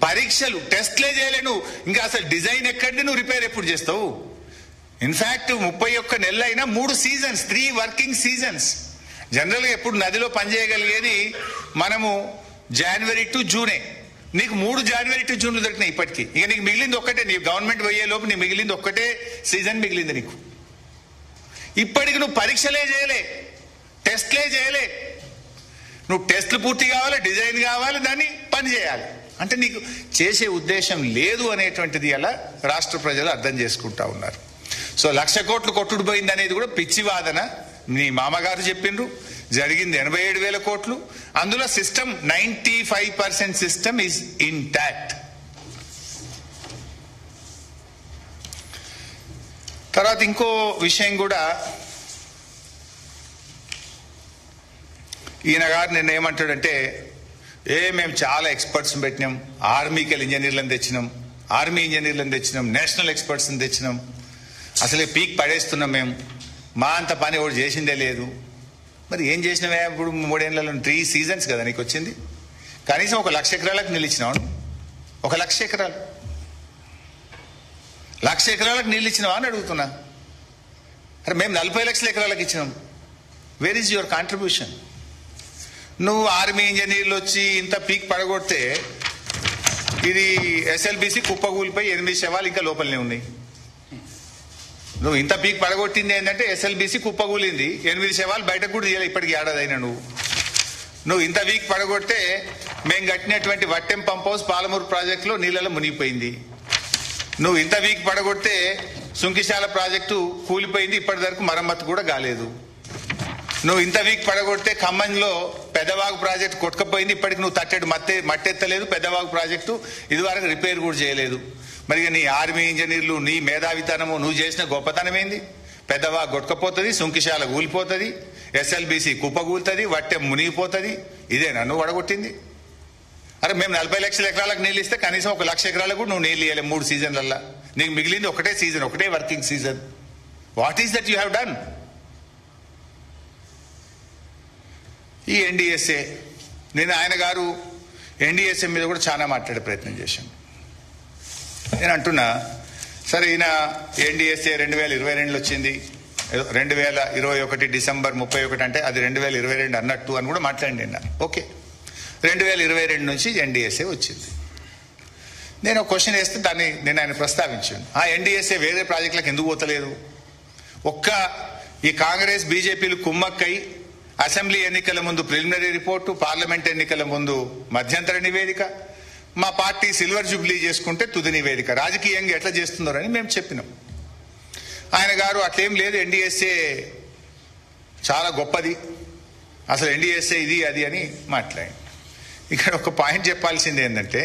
పరీక్షలు టెస్ట్లే చేయలేను. ఇంకా అసలు డిజైన్ ఎక్కడి నువ్వు రిపేర్ ఎప్పుడు చేస్తావు? ఇన్ఫాక్ట్ 31 నెలలు అయినా 3 సీజన్స్, 3 వర్కింగ్ సీజన్స్. జనరల్గా ఎప్పుడు నదిలో పనిచేయగలిగేది మనము జనవరి టు జూనే. నీకు 3 జనవరి టు జూన్లు దొరికినాయి ఇప్పటికీ. ఇక నీకు మిగిలింది ఒక్కటే. నీ గవర్నమెంట్ పోయే లోపు నీకు మిగిలింది ఒక్కటే సీజన్ మిగిలింది నీకు. ఇప్పటికి నువ్వు పరీక్షలే చేయలే, టెస్ట్లే చేయలే. నువ్వు టెస్ట్లు పూర్తి కావాలి, డిజైన్ కావాలి, దాన్ని పని చేయాలి. అంటే నీకు చేసే ఉద్దేశం లేదు అనేటువంటిది అలా రాష్ట్ర ప్రజలు అర్థం చేసుకుంటా ఉన్నారు. సో 1,00,000 కోట్లు కొట్టుడు పోయింది అనేది కూడా పిచ్చి వాదన. మీ మామగారు చెప్పిండ్రు. జరిగింది 87,000 కోట్లు. అందులో సిస్టమ్ 95% సిస్టమ్ ఈజ్ ఇంటాక్ట్. తర్వాత ఇంకో విషయం కూడా ఈయన గారు నిన్న ఏమంటాడంటే, మేము చాలా ఎక్స్పర్ట్స్ పెట్టినాం, ఆర్మీకెళ్ళి ఇంజనీర్లను తెచ్చినాం, ఆర్మీ ఇంజనీర్లను తెచ్చినాం, నేషనల్ ఎక్స్పర్ట్స్ని తెచ్చినాం, అసలే పీక్ పడేస్తున్నాం మేము, మా అంత పని ఎవరు చేసిందే లేదు. మరి ఏం చేసినావే ఇప్పుడు 3 ఏళ్లలో? 3 సీజన్స్ కదా నీకు వచ్చింది. కనీసం 1,00,000 ఎకరాలకు నిలిచినావు. 1,00,000 ఎకరాలు, 1,00,000 ఎకరాలకు నీళ్ళు ఇచ్చినావా అని అడుగుతున్నా. అరే మేము 40 లక్షల ఎకరాలకు ఇచ్చినాం. Where is your contribution? నువ్వు ఆర్మీ ఇంజనీర్లు వచ్చి ఇంత పీక్ పడగొడితే ఇది ఎస్ఎల్బిసి కుప్పగూలిపోయి 8 శవాలు ఇంకా లోపలనే ఉన్నాయి. నువ్వు ఇంత పీక్ పడగొట్టింది ఏంటంటే ఎస్ఎల్బిసి కుప్పగూలింది, 8 శవాలు బయటకు కూడా తీయాలి. ఇప్పటికి ఏడాదైనా నువ్వు ఇంత వీక్ పడగొడితే మేము కట్టినటువంటి వట్టెం పంప్ హౌస్ పాలమూరు ప్రాజెక్టులో నీళ్ళలో మునిగిపోయింది. నువ్వు ఇంత వీక్ పడగొడితే సుంకిశాల ప్రాజెక్టు కూలిపోయింది, ఇప్పటి వరకు మరమ్మతు కూడా కాలేదు. నువ్వు ఇంత వీక్ పడగొడితే ఖమ్మంలో పెద్దవాగు ప్రాజెక్టు కొట్టుకపోయింది, ఇప్పటికి నువ్వు తట్టెడు మట్టెత్తలేదు. పెద్దవాగు ప్రాజెక్టు ఇదివరకు రిపేర్ కూడా చేయలేదు. మరి నీ ఆర్మీ ఇంజనీర్లు, నీ మేధావితనము, నువ్వు చేసిన గొప్పతనం ఏంది? పెద్దవాగు కొట్టుకపోతుంది, సుంకిశాల కూలిపోతుంది, ఎస్ఎల్బిసి కుప్పగూలుతుంది, వట్టెం మునిగిపోతుంది. ఇదేనా నువ్వు వడగొట్టింది? అరే మేము 40 లక్షల ఎకరాలకు నీళ్ళు ఇస్తే కనీసం 1,00,000 ఎకరాలకు కూడా నువ్వు నీళ్ళు ఇవ్వలేవు 3 సీజన్లల్లా. నీకు మిగిలింది ఒకటే సీజన్, ఒకటే working season. What is that you have done? ఈ ఎన్డీఎస్ఏ, నేను ఆయన గారు ఎన్డీఎస్ఏ మీద కూడా చాలా మాట్లాడే ప్రయత్నం చేశాను. నేను అంటున్నా, సరే ఈయన ఎన్డీఎస్ఏ 2022 వచ్చింది, 2021 డిసెంబర్ 31 అంటే అది 2022 అన్నట్టు అని కూడా మాట్లాడినా. ఓకే, 2022 నుంచి ఎన్డీఎస్ఏ వచ్చింది. నేను ఒక క్వశ్చన్ వేస్తే దాన్ని నేను ఆయన ప్రస్తావించాను. ఆ ఎన్డీఎస్ఏ వేరే ప్రాజెక్టులకు ఎందుకు పోతలేదు? ఈ కాంగ్రెస్ బీజేపీలు కుమ్మక్కై అసెంబ్లీ ఎన్నికల ముందు ప్రిలిమినరీ రిపోర్టు, పార్లమెంట్ ఎన్నికల ముందు మధ్యంతర నివేదిక, మా పార్టీ సిల్వర్ జూబ్లీ చేసుకుంటే తుది నివేదిక, రాజకీయంగా ఎట్లా చేస్తున్నారని మేము చెప్పినాం. ఆయన గారు అట్లేం లేదు, ఎన్డీఎస్ఏ చాలా గొప్పది, అసలు ఎన్డీఎస్ఏ ఇది అది అని మాట్లాడి. ఇక్కడ ఒక పాయింట్ చెప్పాల్సింది ఏంటంటే,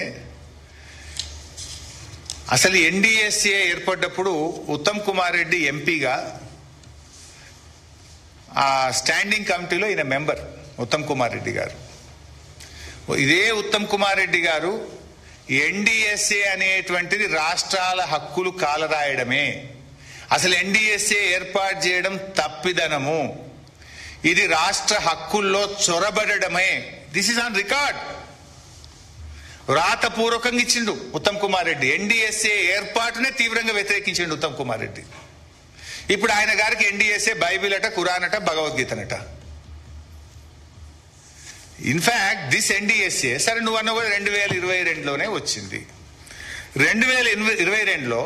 అసలు ఎన్డీఎస్ఏ ఏర్పడ్డప్పుడు ఉత్తమ్ కుమార్ రెడ్డి ఎంపీగా ఆ స్టాండింగ్ కమిటీలో ఈయన మెంబర్ ఉత్తమ్ కుమార్ రెడ్డి గారు. ఇదే ఉత్తమ్ కుమార్ రెడ్డి గారు ఎన్డీఎస్ఏ అనేటువంటిది రాష్ట్రాల హక్కులు కాలరాయడమే, అసలు ఎన్డీఎస్ఏ ఏర్పాటు చేయడం తప్పిదనము, ఇది రాష్ట్ర హక్కుల్లో చొరబడమే, దిస్ ఇస్ ఆన్ రికార్డ్. వ్రాతపూర్వకంగా ఇచ్చిండు ఉత్తమ్ కుమార్ రెడ్డి. ఎన్డీఎస్ఏ ఏర్పాటునే తీవ్రంగా వ్యతిరేకించిండు ఉత్తమ్ కుమార్ రెడ్డి. ఇప్పుడు ఆయన గారికి ఎన్డీఎస్ఏ బైబిల్ అట, ఖురాన్ అట, భగవద్గీతనట. ఇన్ఫాక్ట్ దిస్ ఎన్డీఎస్ఏ, సరే నువ్వు అన్న కూడా 2022లోనే వచ్చింది. 2022లో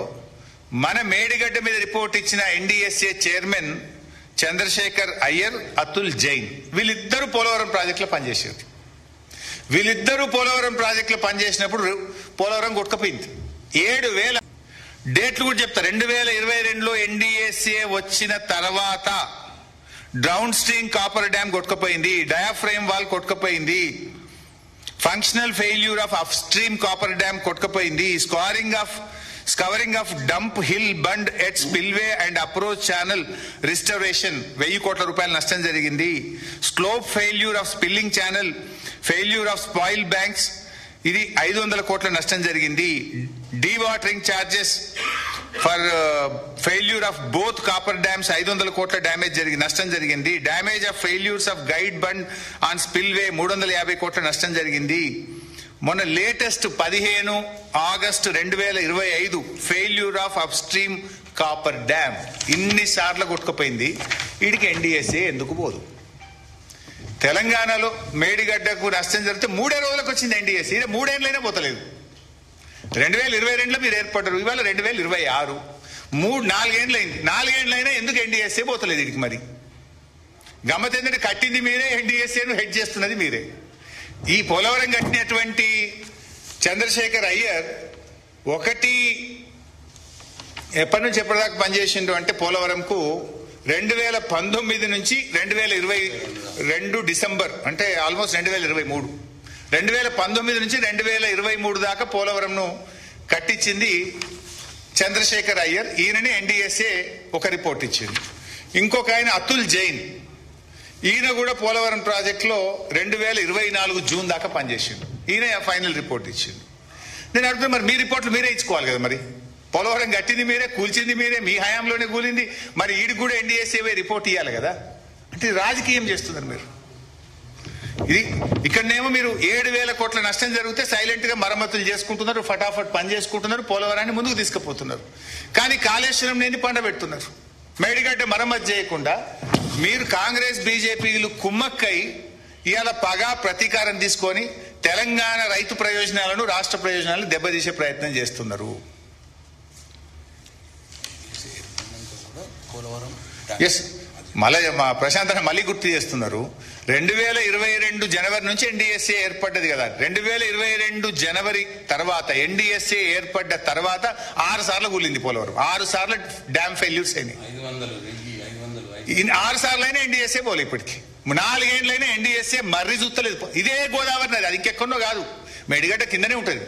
మన మేడిగడ్డ మీద రిపోర్ట్ ఇచ్చిన ఎన్డీఎస్ఏ చైర్మన్ చంద్రశేఖర్ అయ్యర్, అతుల్ జైన్, వీళ్ళిద్దరూ పోలవరం ప్రాజెక్టులో పనిచేసారు. వీళ్ళిద్దరూ పోలవరం ప్రాజెక్టులో పనిచేసినప్పుడు పోలవరం కొట్టుకపోయింది. 7,000 డేట్లు కూడా చెప్తా. 2022లో ఎన్డీఎస్ఏ వచ్చిన తర్వాత డౌన్ స్ట్రీమ్ కాపర్ డ్యామ్ కొట్టుకపోయింది, డయాఫ్రేమ్ వాల్ కొట్టుకపోయింది, functional failure of upstream coffer dam కొట్టుకపోయింది, scouring of dump hill bund at spillway and approach channel restoration 1,000 కోట్ల రూపాయల నష్టం జరిగింది, slope failure of spilling channel, failure of spoil banks, ఇది 500 కోట్ల నష్టం జరిగింది, dewatering charges for failure of both coffer dams 500 కోట్ల డ్యామేజ్ నష్టం జరిగింది. Damage of failures of guide bund on spillway 350 కోట్ల నష్టం జరిగింది. మొన్న latest 15 August 2025 failure of upstream coffer dam ఇన్నిసార్లు కొట్టుకుపోయింది. వీడికి ఎన్డీఎస్ఏ ఎందుకు పోదు? తెలంగాణలో మేడిగడ్డకు నష్టం జరిగితే 3 రోజులకు వచ్చింది ఎన్డీఎస్ఏ. ఇది 3 ఏళ్ళైనా పోతలేదు. 2022లో మీరు ఏర్పడ్డారు, ఇవాళ 2026, 4 ఏళ్ళైంది. 4 ఏళ్ళైనా ఎందుకు ఎన్డీఎస్ఏ పోతలేదు వీడికి? మరి గమ్మత్ ఏంటంటే కట్టింది మీరే, ఎన్డీఎస్ఏను హెడ్ చేస్తున్నది మీరే. ఈ పోలవరం కట్టినటువంటి చంద్రశేఖర్ అయ్యర్ ఎప్పటి నుంచి ఎప్పటిదాకా పనిచేసిండు అంటే పోలవరంకు 2019 నుంచి 2022 డిసెంబర్ అంటే ఆల్మోస్ట్ 2023, 2019 నుంచి 2023 దాకా పోలవరంను కట్టించింది చంద్రశేఖర్ అయ్యర్. ఈయనని ఎన్డీఎస్ఏ ఒక రిపోర్ట్ ఇచ్చింది. ఇంకొక ఆయన అతుల్ జైన్, ఈయన కూడా పోలవరం ప్రాజెక్టులో 2024 జూన్ దాకా పనిచేసిండు. ఈయన ఫైనల్ రిపోర్ట్ ఇచ్చిండు. నేను అడుగుతున్నా, మరి మీ రిపోర్ట్లు మీరే ఇచ్చుకోవాలి కదా. మరి పోలవరం కట్టింది మీరే, కూల్చింది మీరే, మీ హయాంలోనే కూలింది. మరి ఈడికి కూడా ఎన్డీఎస్ఏ రిపోర్ట్ ఇవ్వాలి కదా. అంటే రాజకీయం చేస్తున్నారు మీరు. ఇది ఇక్కడనేమో మీరు 7,000 కోట్ల నష్టం జరిగితే సైలెంట్ గా మరమ్మతులు చేసుకుంటున్నారు, ఫటాఫట్ పని చేసుకుంటున్నారు, పోలవరాన్ని ముందుకు తీసుకుపోతున్నారు. కానీ కాళేశ్వరం నేని పండబెడుతున్నారు. మేడిగడ్డ మరమ్మతు చేయకుండా మీరు కాంగ్రెస్ బీజేపీలు కుమ్మక్కై ఇవాళ పగా ప్రతీకారం తీసుకొని తెలంగాణ రైతు ప్రయోజనాలను, రాష్ట్ర ప్రయోజనాలను దెబ్బతీసే ప్రయత్నం చేస్తున్నారు. ఎస్, మళ్ళీ మా ప్రశాంత్ మళ్ళీ గుర్తు చేస్తున్నారు. 2022 జనవరి నుంచి ఎన్డీఎస్ఏ ఏర్పడ్డది కదా. 2022 జనవరి తర్వాత ఎన్డీఎస్ఏ ఏర్పడ్డ తర్వాత 6 సార్లు కూలింది పోలవరం. 6 సార్లు డ్యామ్ ఫెయిల్యూర్స్ అయినాయి. 6 సార్లు అయినా ఎన్డీఎస్ఏ పోలే. ఇప్పటికి 4 ఏళ్ళైనా ఎన్డీఎస్ఏ మర్రి చూస్తలేదు. ఇదే గోదావరి నది, అది ఇంకెక్కడో కాదు, మేడిగడ్డ కిందనే ఉంటుంది.